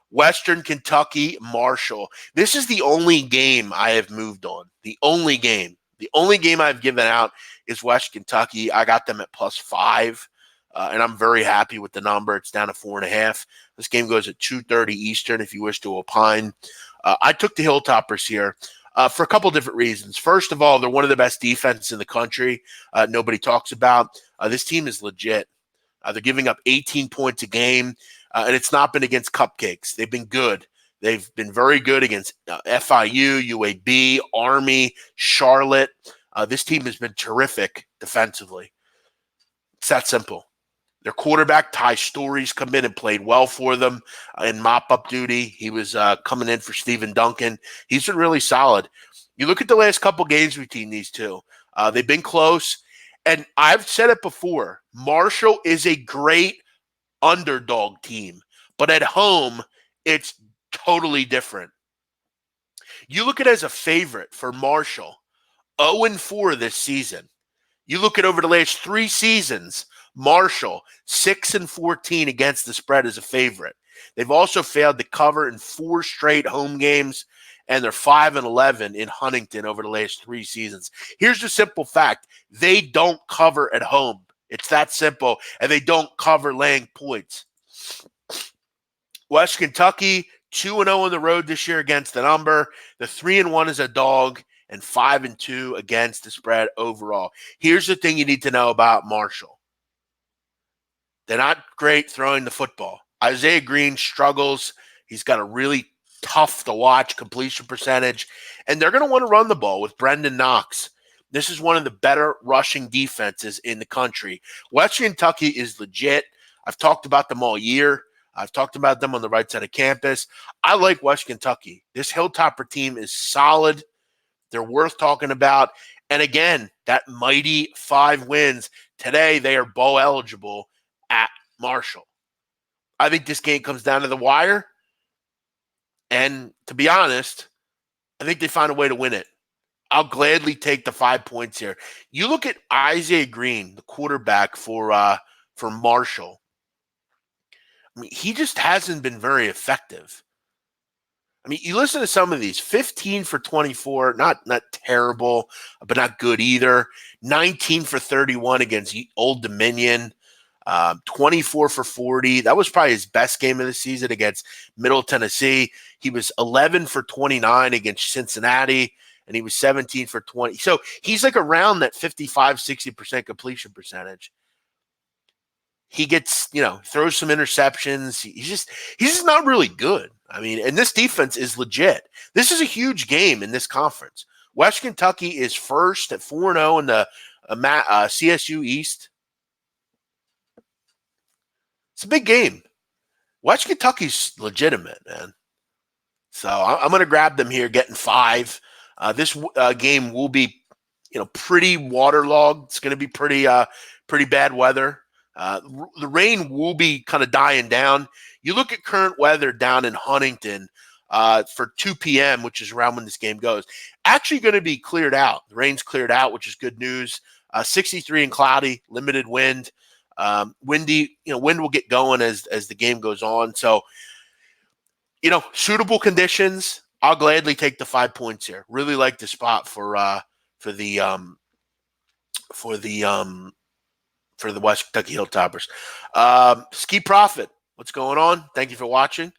Western Kentucky, Marshall. This is the only game I have moved on. The only game I've given out is West Kentucky. I got them at +5. and I'm very happy with the number. It's down to 4.5. This game goes at 2:30 Eastern if you wish to opine. I took the Hilltoppers here for a couple different reasons. First of all, they're one of the best defenses in the country. Nobody talks about. This team is legit. They're giving up 18 points a game, and it's not been against cupcakes. They've been good. They've been very good against FIU, UAB, Army, Charlotte. This team has been terrific defensively. It's that simple. Their quarterback, Ty Story's come in and played well for them in mop-up duty. He was coming in for Stephen Duncan. He's been really solid. You look at the last couple games between these two. They've been close. And I've said it before, Marshall is a great underdog team. But at home, it's totally different. You look at it as a favorite for Marshall, 0-4 this season. You look at over the last 3 seasons, Marshall, 6-14 against the spread as a favorite. They've also failed to cover in 4 straight home games, and they're 5-11 in Huntington over the last 3 seasons. Here's the simple fact. They don't cover at home. It's that simple, and they don't cover laying points. West Kentucky, 2-0 on the road this year against the number. The 3-1 is a dog, and 5-2 against the spread overall. Here's the thing you need to know about Marshall. They're not great throwing the football. Isaiah Green struggles. He's got a really tough to watch completion percentage, and they're going to want to run the ball with Brendan Knox. This is one of the better rushing defenses in the country. West Kentucky is legit. I've talked about them all year. I've talked about them on the right side of campus. I like West Kentucky. This Hilltopper team is solid. They're worth talking about. And again, that mighty 5 wins. Today, they are bowl eligible at Marshall. I think this game comes down to the wire. And to be honest, I think they find a way to win it. I'll gladly take the 5 points here. You look at Isaiah Green, the quarterback for Marshall. I mean, he just hasn't been very effective. I mean, you listen to some of these, 15 for 24, not terrible, but not good either. 19 for 31 against Old Dominion. 24 for 40. That was probably his best game of the season against Middle Tennessee. He was 11 for 29 against Cincinnati, and he was 17 for 20. So he's like around that 55, 60% completion percentage. He gets, throws some interceptions. He's just not really good. I mean, and this defense is legit. This is a huge game in this conference. West Kentucky is first at 4-0 in the CSU East. It's a big game. West Kentucky's legitimate, man. So I'm going to grab them here, getting 5. This game will be, pretty waterlogged. It's going to be pretty bad weather. The rain will be kind of dying down. You look at current weather down in Huntington for 2 p.m., which is around when this game goes. Actually going to be cleared out. The rain's cleared out, which is good news. 63 and cloudy, limited wind. Windy, wind will get going as the game goes on. So, suitable conditions. I'll gladly take the 5 points here. Really like the spot for the West Kentucky Hilltoppers. Ski Profit, what's going on? Thank you for watching.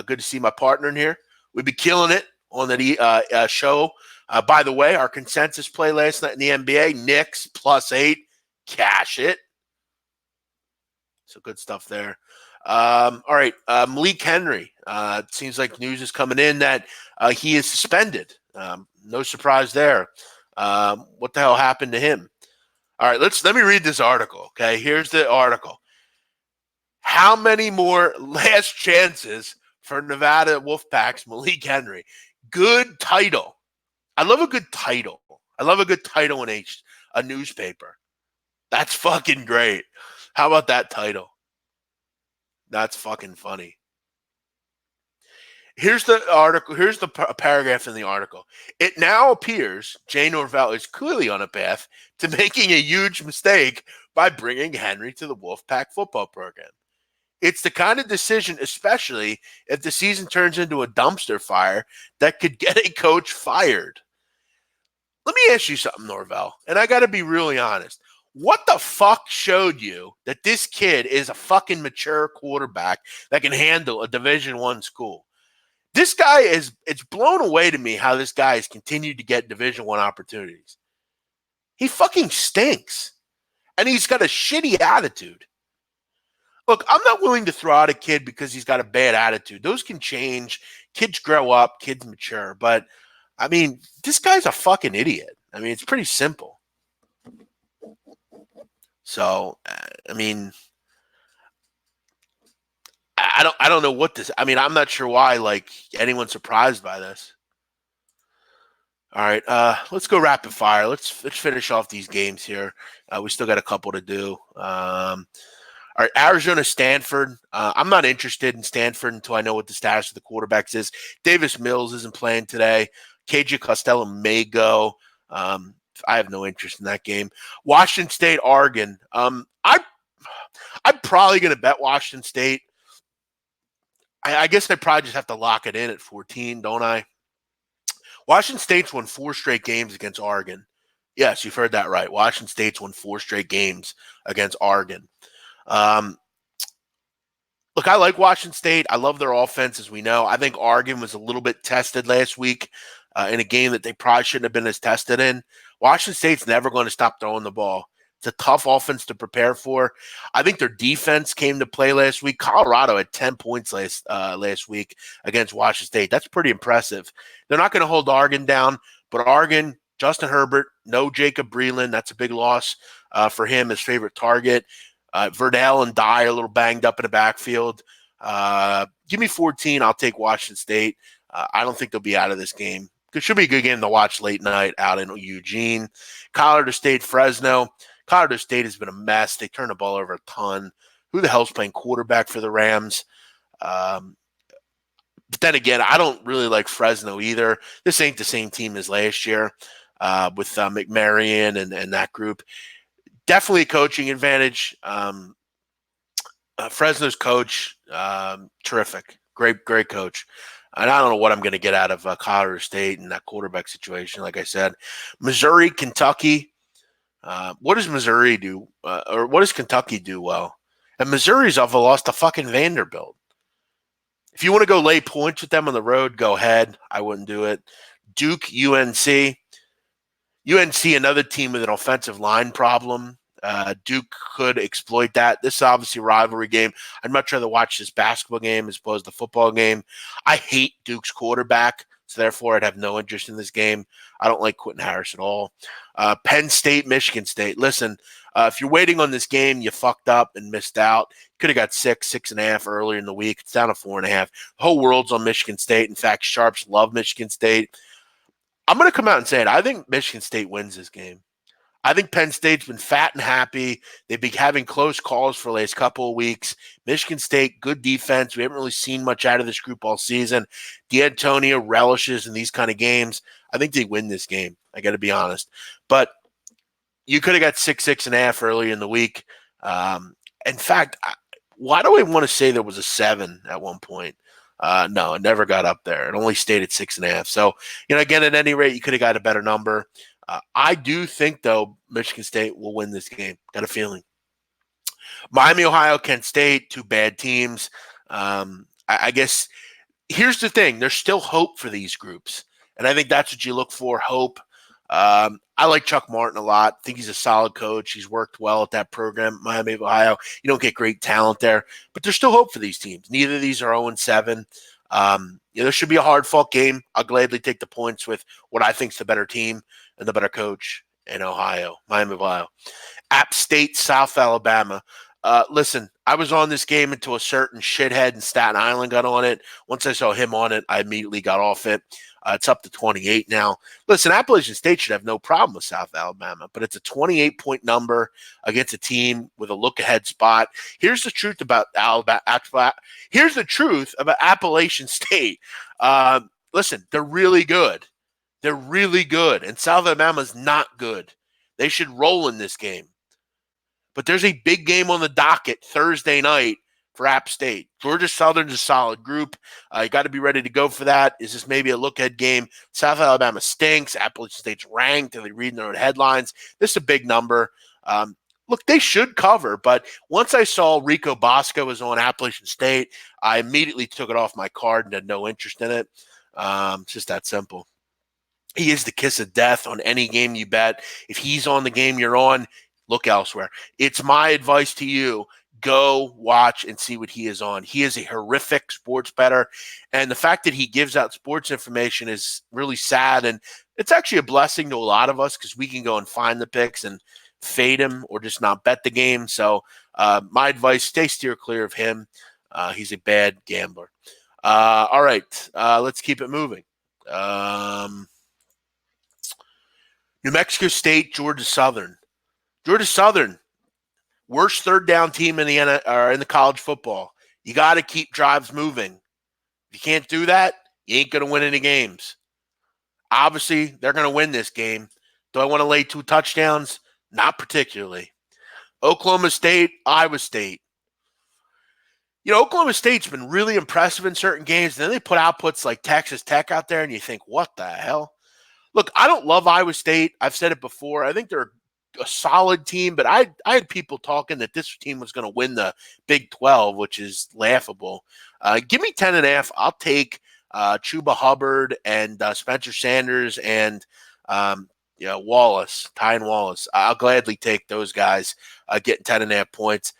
Good to see my partner in here. We've been killing it on the show. By the way, our consensus play last night in the NBA, Knicks +8, cash it. So good stuff there. All right, Malik Henry. It seems like news is coming in that he is suspended. No surprise there. What the hell happened to him? All right, let me read this article. Okay, here's the article. How many more last chances for Nevada Wolfpack's Malik Henry? Good title. I love a good title. I love a good title in a newspaper. That's fucking great. How about that title? That's fucking funny. Here's the article. Here's the paragraph in the article. It now appears Jay Norvell is clearly on a path to making a huge mistake by bringing Henry to the Wolfpack football program. It's the kind of decision, especially if the season turns into a dumpster fire, that could get a coach fired. Let me ask you something, Norvell, and I got to be really honest. What the fuck showed you that this kid is a fucking mature quarterback that can handle a Division I school? This guy is, it's blown away to me how this guy has continued to get Division I opportunities. He fucking stinks. And he's got a shitty attitude. Look, I'm not willing to throw out a kid because he's got a bad attitude. Those can change. Kids grow up, kids mature. But, I mean, this guy's a fucking idiot. I mean, it's pretty simple. So, I mean, I don't know what this. I mean, I'm not sure why like anyone's surprised by this. All right, let's go rapid fire. Let's finish off these games here. We still got a couple to do. All right, Arizona, Stanford. I'm not interested in Stanford until I know what the status of the quarterbacks is. Davis Mills isn't playing today. KJ Costello may go. I have no interest in that game. Washington State, Oregon. I'm probably going to bet Washington State. I guess I probably just have to lock it in at 14, don't I? Washington State's won 4 straight games against Oregon. Yes, you've heard that right. Washington State's won 4 straight games against Oregon. Look, I like Washington State. I love their offense, as we know. I think Oregon was a little bit tested last week in a game that they probably shouldn't have been as tested in. Washington State's never going to stop throwing the ball. It's a tough offense to prepare for. I think their defense came to play last week. Colorado had 10 points last week against Washington State. That's pretty impressive. They're not going to hold Oregon down, but Oregon, Justin Herbert, no Jacob Breland. That's a big loss for him, his favorite target. Verdell and Dye are a little banged up in the backfield. Give me 14. I'll take Washington State. I don't think they'll be out of this game. It should be a good game to watch late night out in Eugene. Colorado State, Fresno. Colorado State has been a mess. They turn the ball over a ton. Who the hell's playing quarterback for the Rams? But then again, I don't really like Fresno either. This ain't the same team as last year with McMarion and that group. Definitely a coaching advantage. Fresno's coach, terrific. Great coach. And I don't know what I'm going to get out of Colorado State and that quarterback situation, like I said. Missouri, Kentucky. What does Missouri do? Or what does Kentucky do well? And Missouri's off a loss to fucking Vanderbilt. If you want to go lay points with them on the road, go ahead. I wouldn't do it. Duke, UNC. UNC, another team with an offensive line problem. Duke could exploit that. This is obviously a rivalry game. I'd much rather watch this basketball game as opposed to the football game. I hate Duke's quarterback, so therefore I'd have no interest in this game. I don't like Quentin Harris at all. Penn State, Michigan State. Listen, if you're waiting on this game, you fucked up and missed out. Could have got 6.5 earlier in the week. It's down to 4.5. The whole world's on Michigan State. In fact, Sharps love Michigan State. I'm going to come out and say it. I think Michigan State wins this game. I think Penn State's been fat and happy. They've been having close calls for the last couple of weeks. Michigan State, good defense. We haven't really seen much out of this group all season. D'Antonio relishes in these kind of games. I think they win this game. I got to be honest. But you could have got 6.5 early in the week. In fact, why do I want to say there was a 7 at one point? No, it never got up there. It only stayed at 6.5. So, again, at any rate, you could have got a better number. I do think, though, Michigan State will win this game. Got a feeling. Miami, Ohio, Kent State, 2 bad teams. I guess here's the thing. There's still hope for these groups, and I think that's what you look for, hope. I like Chuck Martin a lot. I think he's a solid coach. He's worked well at that program, Miami of Ohio. You don't get great talent there, but there's still hope for these teams. Neither of these are 0-7. There should be a hard-fought game. I'll gladly take the points with what I think is the better team and the better coach in Ohio, Miami of Ohio. App State, South Alabama. Listen, I was on this game until a certain shithead in Staten Island got on it. Once I saw him on it, I immediately got off it. It's up to 28 now. Listen, Appalachian State should have no problem with South Alabama, but it's a 28-point number against a team with a look-ahead spot. Here's the truth about Alabama. Here's the truth about Appalachian State. Listen, they're really good. They're really good, and South Alabama's not good. They should roll in this game. But there's a big game on the docket Thursday night for App State. Georgia Southern's a solid group. You got to be ready to go for that. Is this maybe a look-ahead game? South Alabama stinks. Appalachian State's ranked, and they read their own headlines. This is a big number. look, they should cover, but once I saw Rico Bosco was on Appalachian State, I immediately took it off my card and had no interest in it. It's just that simple. He is the kiss of death on any game you bet. If he's on the game you're on, look elsewhere. It's my advice to you. Go watch and see what he is on. He is a horrific sports bettor. And the fact that he gives out sports information is really sad. And it's actually a blessing to a lot of us because we can go and find the picks and fade him or just not bet the game. So my advice, steer clear of him. He's a bad gambler. All right, let's keep it moving. New Mexico State, Georgia Southern. Georgia Southern, worst third down team in the college football. You got to keep drives moving. If you can't do that, you ain't going to win any games. Obviously, they're going to win this game. Do I want to lay 2 touchdowns? Not particularly. Oklahoma State, Iowa State. You know, Oklahoma State's been really impressive in certain games. And then they put outputs like Texas Tech out there, and you think, what the hell? Look, I don't love Iowa State. I've said it before. I think they're a solid team, but I had people talking that this team was going to win the Big 12, which is laughable. Give me 10.5. I'll take Chuba Hubbard and Spencer Sanders and Wallace, Tyne Wallace. I'll gladly take those guys getting 10.5 points.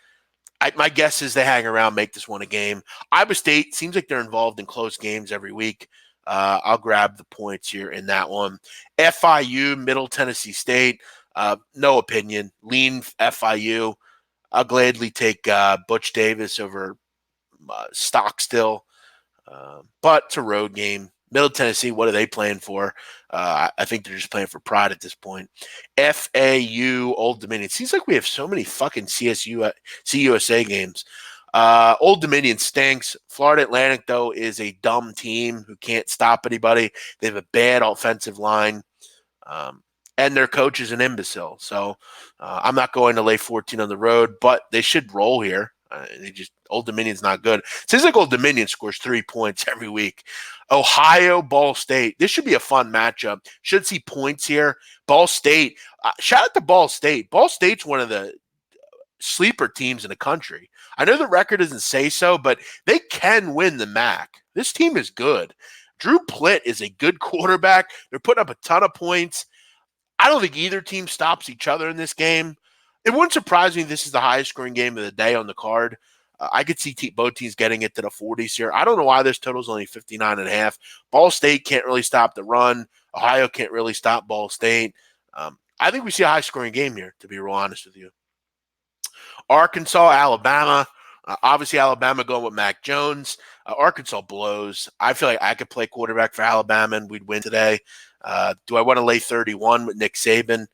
My guess is they hang around, make this one a game. Iowa State seems like they're involved in close games every week. I'll grab the points here in that one. FIU, Middle Tennessee State. No opinion. Lean FIU. I'll gladly take Butch Davis over Stockstill. But it's a road game. Middle Tennessee, what are they playing for? I think they're just playing for pride at this point. FAU, Old Dominion. Seems like we have so many fucking CUSA games. Old Dominion stinks. Florida Atlantic, though, is a dumb team who can't stop anybody. They have a bad offensive line. And their coach is an imbecile. So I'm not going to lay 14 on the road, but they should roll here. Old Dominion's not good. Seems like Old Dominion scores 3 points every week. Ohio, Ball State. This should be a fun matchup. Should see points here. Ball State. Shout out to Ball State. Ball State's one of the sleeper teams in the country. I know the record doesn't say so, but they can win the MAC. This team is good. Drew Plitt is a good quarterback. They're putting up a ton of points. I don't think either team stops each other in this game. It wouldn't surprise me if this is the highest scoring game of the day on the card. I could see both teams getting it to the 40s here. I don't know why this total is only 59.5. Ball State can't really stop the run. Ohio can't really stop Ball State. I think we see a high scoring game here, to be real honest with you. Arkansas, Alabama. Obviously, Alabama going with Mac Jones. Arkansas blows. I feel like I could play quarterback for Alabama and we'd win today. Do I want to lay 31 with Nick Saban?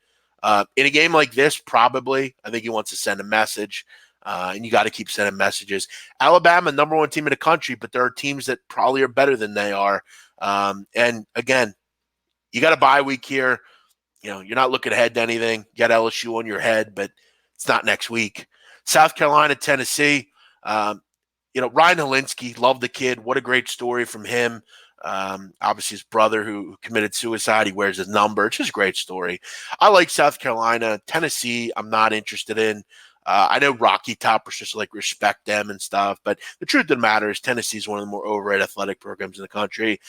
In a game like this, probably. I think he wants to send a message, and you got to keep sending messages. Alabama, number 1 team in the country, but there are teams that probably are better than they are. And again, you got a bye week here. You know, you're not looking ahead to anything. You got LSU on your head, but it's not next week. South Carolina, Tennessee. Ryan Helinski, love the kid. What a great story from him. Obviously his brother who committed suicide, he wears his number. It's just a great story. I like South Carolina. Tennessee, I'm not interested in. I know Rocky Top was just like respect them and stuff, but the truth of the matter is Tennessee is one of the more overrated athletic programs in the country.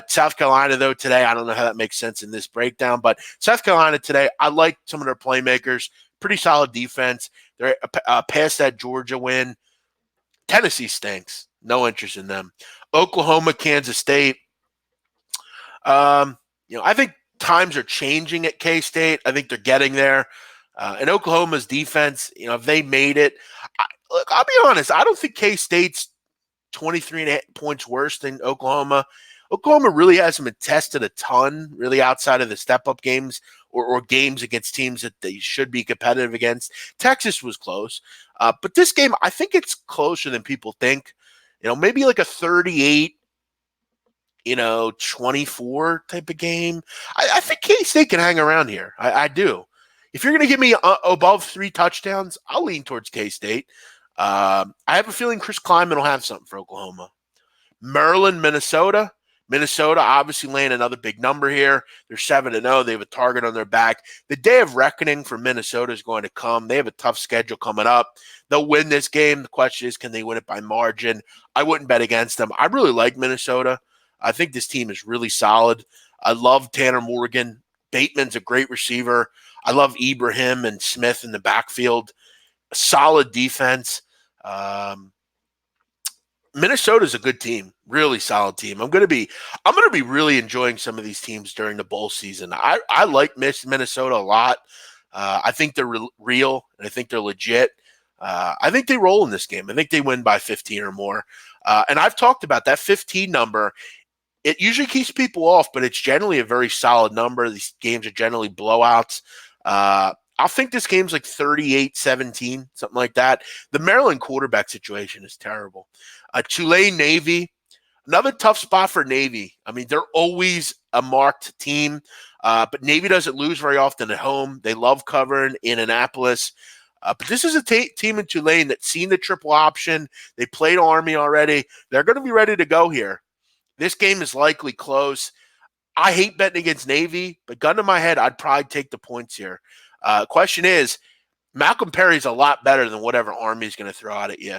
South Carolina, though, today, I don't know how that makes sense in this breakdown, but South Carolina today, I like some of their playmakers. Pretty solid defense. They're past that Georgia win. Tennessee stinks. No interest in them. Oklahoma, Kansas State. I think times are changing at K-State. I think they're getting there. And Oklahoma's defense, if they made it, I'll be honest, I don't think K-State's 23.5 points worse than Oklahoma. Oklahoma really hasn't been tested a ton, really outside of the step-up games or games against teams that they should be competitive against. Texas was close. But this game, I think it's closer than people think. Maybe like a 38, 24 type of game. I think K-State can hang around here. I do. If you're going to give me above 3 touchdowns, I'll lean towards K-State. I have a feeling Chris Kleiman will have something for Oklahoma. Maryland, Minnesota. Minnesota obviously laying another big number here. They're 7-0. They have a target on their back. The day of reckoning for Minnesota is going to come. They have a tough schedule coming up. They'll win this game. The question is, can they win it by margin? I wouldn't bet against them. I really like Minnesota. I think this team is really solid. I love Tanner Morgan. Bateman's a great receiver. I love Ibrahim and Smith in the backfield. Solid defense. Minnesota's a good team, really solid team. I'm gonna be really enjoying some of these teams during the bowl season. I like Minnesota a lot. I think they're real, and I think they're legit. I think they roll in this game. I think they win by 15 or more. And I've talked about that 15 number. It usually keeps people off, but it's generally a very solid number. These games are generally blowouts. I think this game's like 38-17, something like that. The Maryland quarterback situation is terrible. Tulane Navy, another tough spot for Navy. I mean, they're always a marked team, but Navy doesn't lose very often at home. They love covering in Annapolis. But this is a team in Tulane that's seen the triple option. They played Army already. They're going to be ready to go here. This game is likely close. I hate betting against Navy, but gun to my head, I'd probably take the points here. Question is, Malcolm Perry's a lot better than whatever Army's going to throw out at you.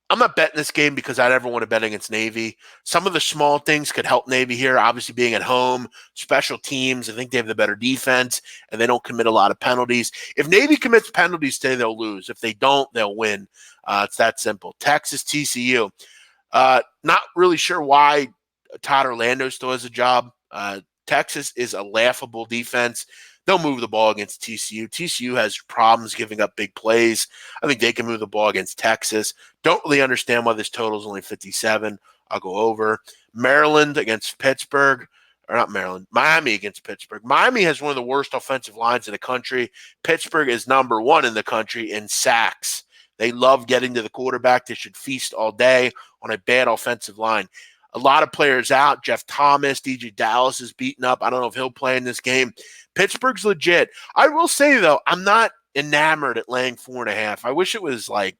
I'm not betting this game because I never want to bet against Navy. Some of the small things could help Navy here, obviously being at home, special teams. I think they have the better defense, and they don't commit a lot of penalties. If Navy commits penalties today, they'll lose. If they don't, they'll win. It's that simple. Texas, TCU. Not really sure why Todd Orlando still has a job. Texas is a laughable defense. They'll move the ball against TCU. TCU has problems giving up big plays. I think they can move the ball against Texas. Don't really understand why this total is only 57. I'll go over. Maryland against Pittsburgh. Or not Maryland. Miami against Pittsburgh. Miami has one of the worst offensive lines in the country. Pittsburgh is number 1 in the country in sacks. They love getting to the quarterback. They should feast all day on a bad offensive line. A lot of players out. Jeff Thomas, DJ Dallas is beaten up. I don't know if he'll play in this game. Pittsburgh's legit. I will say, though, I'm not enamored at laying 4.5. I wish it was like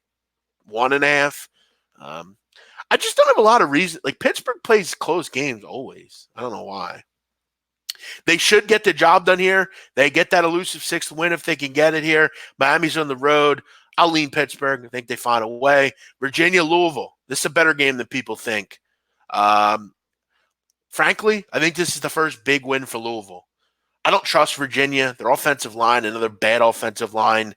1.5. I just don't have a lot of reason. Like, Pittsburgh plays close games always. I don't know why. They should get the job done here. They get that elusive 6th win if they can get it here. Miami's on the road. I'll lean Pittsburgh. I think they find a way. Virginia, Louisville. This is a better game than people think. Frankly, I think this is the first big win for Louisville. I don't trust Virginia. Their offensive line, another bad offensive line.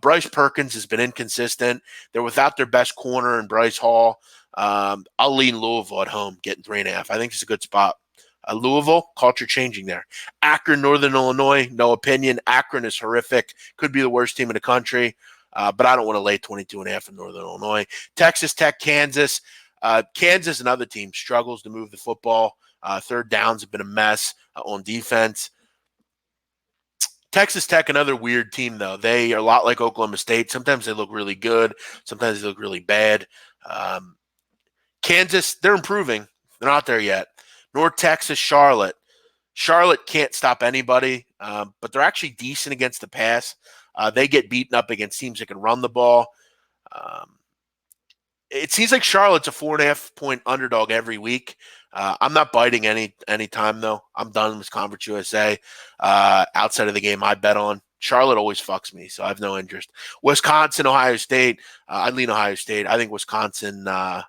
Bryce Perkins has been inconsistent. They're without their best corner in Bryce Hall. I'll lean Louisville at home, getting 3.5. I think it's a good spot. Louisville, culture changing there. Akron, Northern Illinois, no opinion. Akron is horrific. Could be the worst team in the country, but I don't want to lay 22.5 in Northern Illinois. Texas Tech, Kansas. Kansas, another team, struggles to move the football. Third downs have been a mess on defense. Texas Tech, another weird team, though. They are a lot like Oklahoma State. Sometimes they look really good. Sometimes they look really bad. Kansas, they're improving. They're not there yet. North Texas, Charlotte. Charlotte can't stop anybody, but they're actually decent against the pass. They get beaten up against teams that can run the ball. It seems like Charlotte's a 4.5-point underdog every week. I'm not biting any time, though. I'm done with Conference USA. Outside of the game I bet on, Charlotte always fucks me, so I have no interest. Wisconsin, Ohio State. I lean Ohio State. I think Wisconsin, I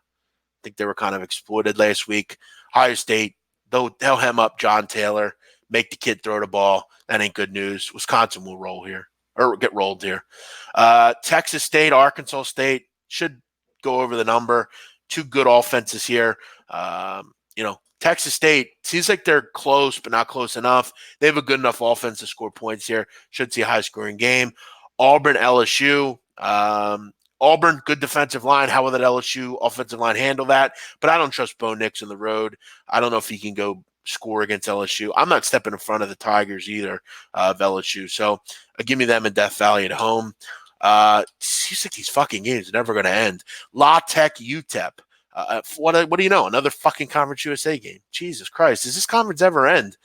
think they were kind of exploited last week. Ohio State, they'll hem up John Taylor, make the kid throw the ball. That ain't good news. Wisconsin will roll here, or get rolled here. Texas State, Arkansas State should go over the number. Two good offenses here. Texas State seems like they're close, but not close enough. They have a good enough offense to score points here. Should see a high-scoring game. Auburn, LSU. Auburn, good defensive line. How will that LSU offensive line handle that? But I don't trust Bo Nix on the road. I don't know if he can go score against LSU. I'm not stepping in front of the Tigers either of LSU. So give me them in Death Valley at home. Seems like these fucking games are never going to end. La Tech, UTEP. What do you know? Another fucking Conference USA game. Jesus Christ. Does this conference ever end?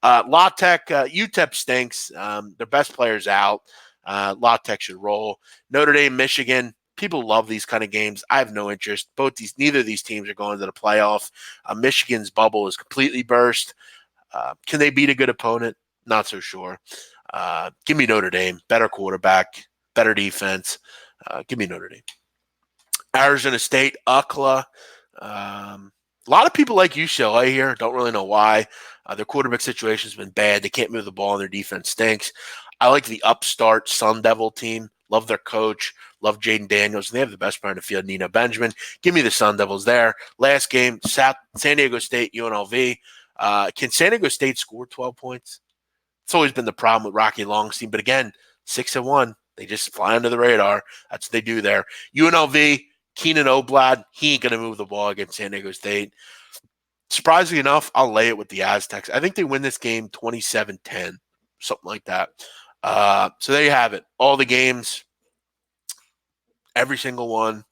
La Tech, UTEP stinks. Their best player's out. La Tech should roll. Notre Dame, Michigan. People love these kind of games. I have no interest. Neither of these teams are going to the playoff. Michigan's bubble is completely burst. Can they beat a good opponent? Not so sure. Give me Notre Dame. Better quarterback, better defense. Give me Notre Dame. Arizona State, UCLA. A lot of people like UCLA here. Don't really know why. Their quarterback situation has been bad. They can't move the ball, and their defense stinks. I like the upstart Sun Devil team. Love their coach. Love Jaden Daniels. And they have the best player in the field, Nino Benjamin. Give me the Sun Devils there. Last game, San Diego State, UNLV. Can San Diego State score 12 points? It's always been the problem with Rocky Longstein. But again, 6-1. They just fly under the radar. That's what they do there. UNLV, Keenan Oblad, he ain't going to move the ball against San Diego State. Surprisingly enough, I'll lay it with the Aztecs. I think they win this game 27-10, something like that. So there you have it. All the games, every single one.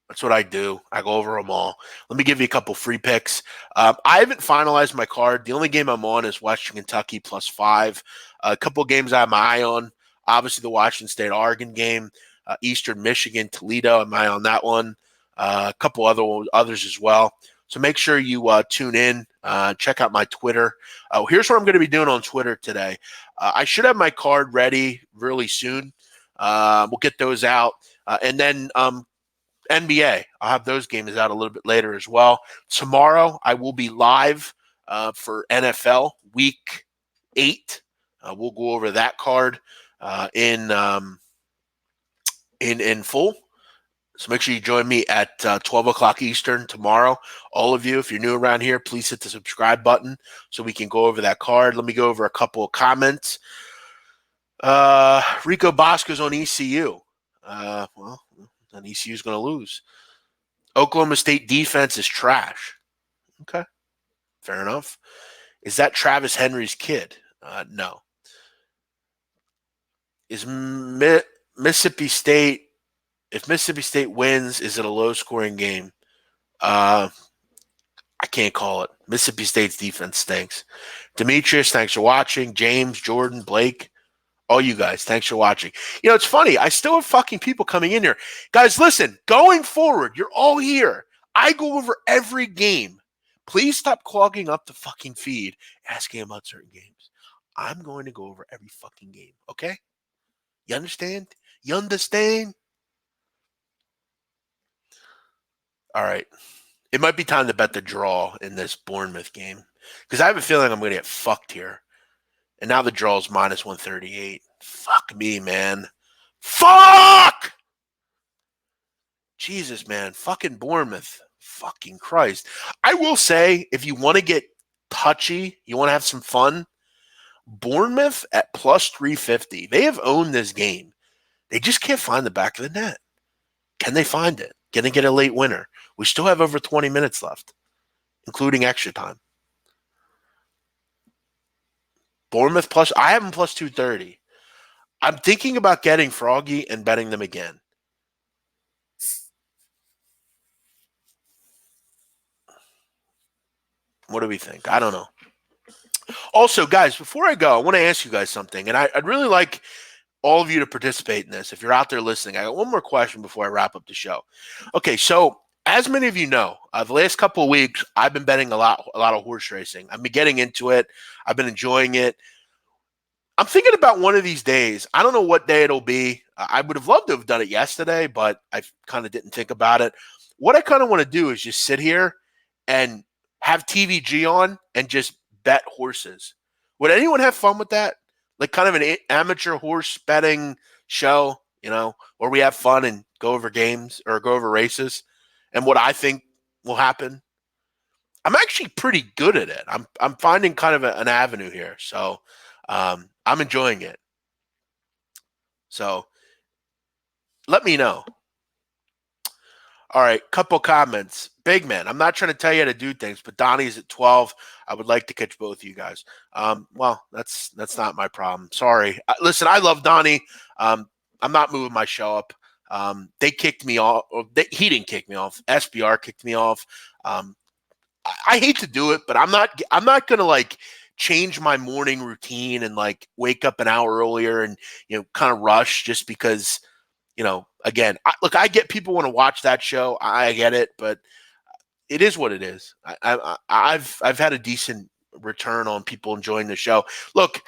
That's what I do. I go over them all. Let me give you a couple free picks. I haven't finalized my card. The only game I'm on is Western Kentucky +5. A couple games I have my eye on. Obviously, the Washington State-Oregon game. Eastern Michigan, Toledo. I'm eye on that one. A couple others as well. So make sure you tune in. Check out my Twitter. Here's what I'm going to be doing on Twitter today. I should have my card ready really soon. We'll get those out. And then NBA. I'll have those games out a little bit later as well. Tomorrow, I will be live for NFL Week 8. We'll go over that card in full. So make sure you join me at 12 o'clock Eastern tomorrow. All of you, if you're new around here, please hit the subscribe button so we can go over that card. Let me go over a couple of comments. Rico Bosco's on ECU. Well, then ECU's going to lose. Oklahoma State defense is trash. Okay, fair enough. Is that Travis Henry's kid? No. Is Mississippi State, if Mississippi State wins, is it a low-scoring game? I can't call it. Mississippi State's defense stinks. Demetrius, thanks for watching. James, Jordan, Blake, all you guys, thanks for watching. You know, it's funny. I still have fucking people coming in here. Guys, listen, going forward, you're all here. I go over every game. Please stop clogging up the fucking feed asking about certain games. I'm going to go over every fucking game, okay? You understand? You understand? All right. It might be time to bet the draw in this Bournemouth game because I have a feeling I'm going to get fucked here. And now the draw is -138. Fuck me, man. Fuck! Jesus, man. Fucking Bournemouth. Fucking Christ. I will say, if you want to get touchy, you want to have some fun, Bournemouth at +350. They have owned this game. They just can't find the back of the net. Can they find it? Can they get a late winner? We still have over 20 minutes left, including extra time. Bournemouth I have them +230. I'm thinking about getting Froggy and betting them again. What do we think? I don't know. Also, guys, before I go, I want to ask you guys something, and I'd really like all of you to participate in this. If you're out there listening, I got one more question before I wrap up the show. Okay, so as many of you know, the last couple of weeks, I've been betting a lot of horse racing. I've been getting into it. I've been enjoying it. I'm thinking about one of these days. I don't know what day it'll be. I would have loved to have done it yesterday, but I kind of didn't think about it. What I kind of want to do is just sit here and have TVG on and just bet horses. Would anyone have fun with that? Like kind of an amateur horse betting show, you know, where we have fun and go over games or go over races and what I think will happen. I'm actually pretty good at it. I'm finding kind of an avenue here. So I'm enjoying it. So let me know. All right, couple comments. Big man, I'm not trying to tell you how to do things, but Donnie's at 12. I would like to catch both of you guys. Well, that's not my problem. Sorry. Listen, I love Donnie. I'm not moving my show up. They kicked me off. He didn't kick me off. SBR kicked me off. I hate to do it, but I'm not gonna like change my morning routine and like wake up an hour earlier and kind of rush just because again, look, I get people want to watch that show. I get it, but it is what it is. I've had a decent return on people enjoying the show. Look,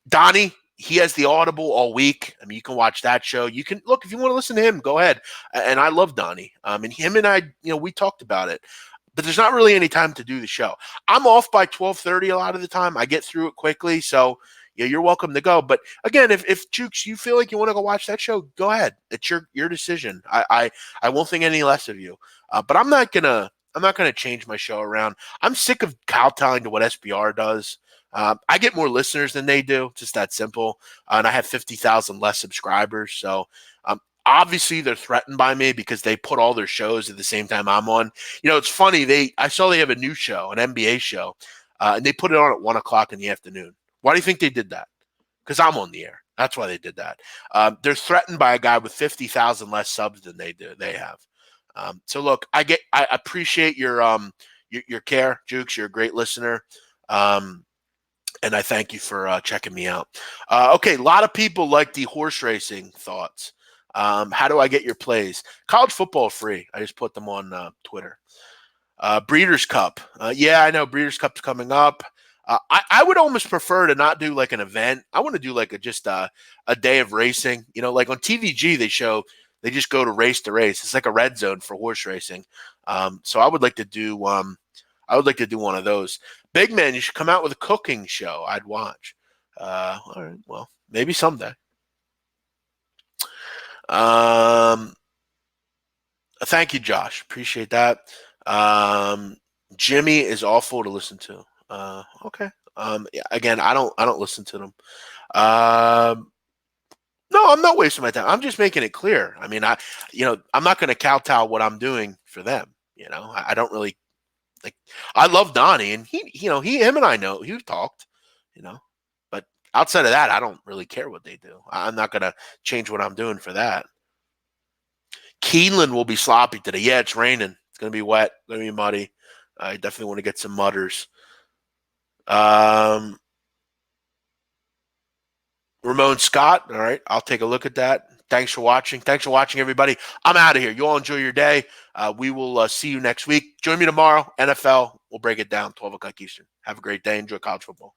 Donnie, he has the Audible all week. I mean, you can watch that show. You can look if you want to listen to him, go ahead. And I love Donnie. And him and I, we talked about it. But there's not really any time to do the show. I'm off by 12:30 a lot of the time. I get through it quickly, so yeah, you're welcome to go. But again, if Jukes, you feel like you want to go watch that show, go ahead. It's your decision. I won't think any less of you. But I'm not gonna change my show around. I'm sick of kowtowing to what SBR does. I get more listeners than they do, just that simple. And I have 50,000 less subscribers. So obviously they're threatened by me because they put all their shows at the same time I'm on. It's funny. I saw they have a new show, an NBA show, and they put it on at 1 o'clock in the afternoon. Why do you think they did that? Because I'm on the air. That's why they did that. They're threatened by a guy with 50,000 less subs than they have. So look, I appreciate your care, Jukes. You're a great listener. And I thank you for checking me out. Okay, a lot of people like the horse racing thoughts. How do I get your plays? College football free. I just put them on Twitter. Breeders' Cup. Yeah, I know Breeders' Cup's coming up. I would almost prefer to not do like an event. I want to do like just a day of racing. Like on TVG, they just go to race. It's like a red zone for horse racing. So I would like to do one of those. Big man, you should come out with a cooking show. I'd watch. All right, well, maybe someday. Thank you, Josh. Appreciate that. Jimmy is awful to listen to. Okay. Again, I don't listen to them. No, I'm not wasting my time. I'm just making it clear. I mean, I'm not going to kowtow what I'm doing for them. I don't really like. I love Donnie, and him and I know we've talked. But outside of that, I don't really care what they do. I'm not going to change what I'm doing for that. Keeneland will be sloppy today. Yeah, it's raining. It's going to be wet. It's going to be muddy. I definitely want to get some mudders. Ramon Scott. All right, I'll take a look at that. Thanks for watching. Thanks for watching, everybody. I'm out of here. You all enjoy your day. We will see you next week. Join me tomorrow. NFL. We'll break it down 12 o'clock Eastern. Have a great day. Enjoy college football.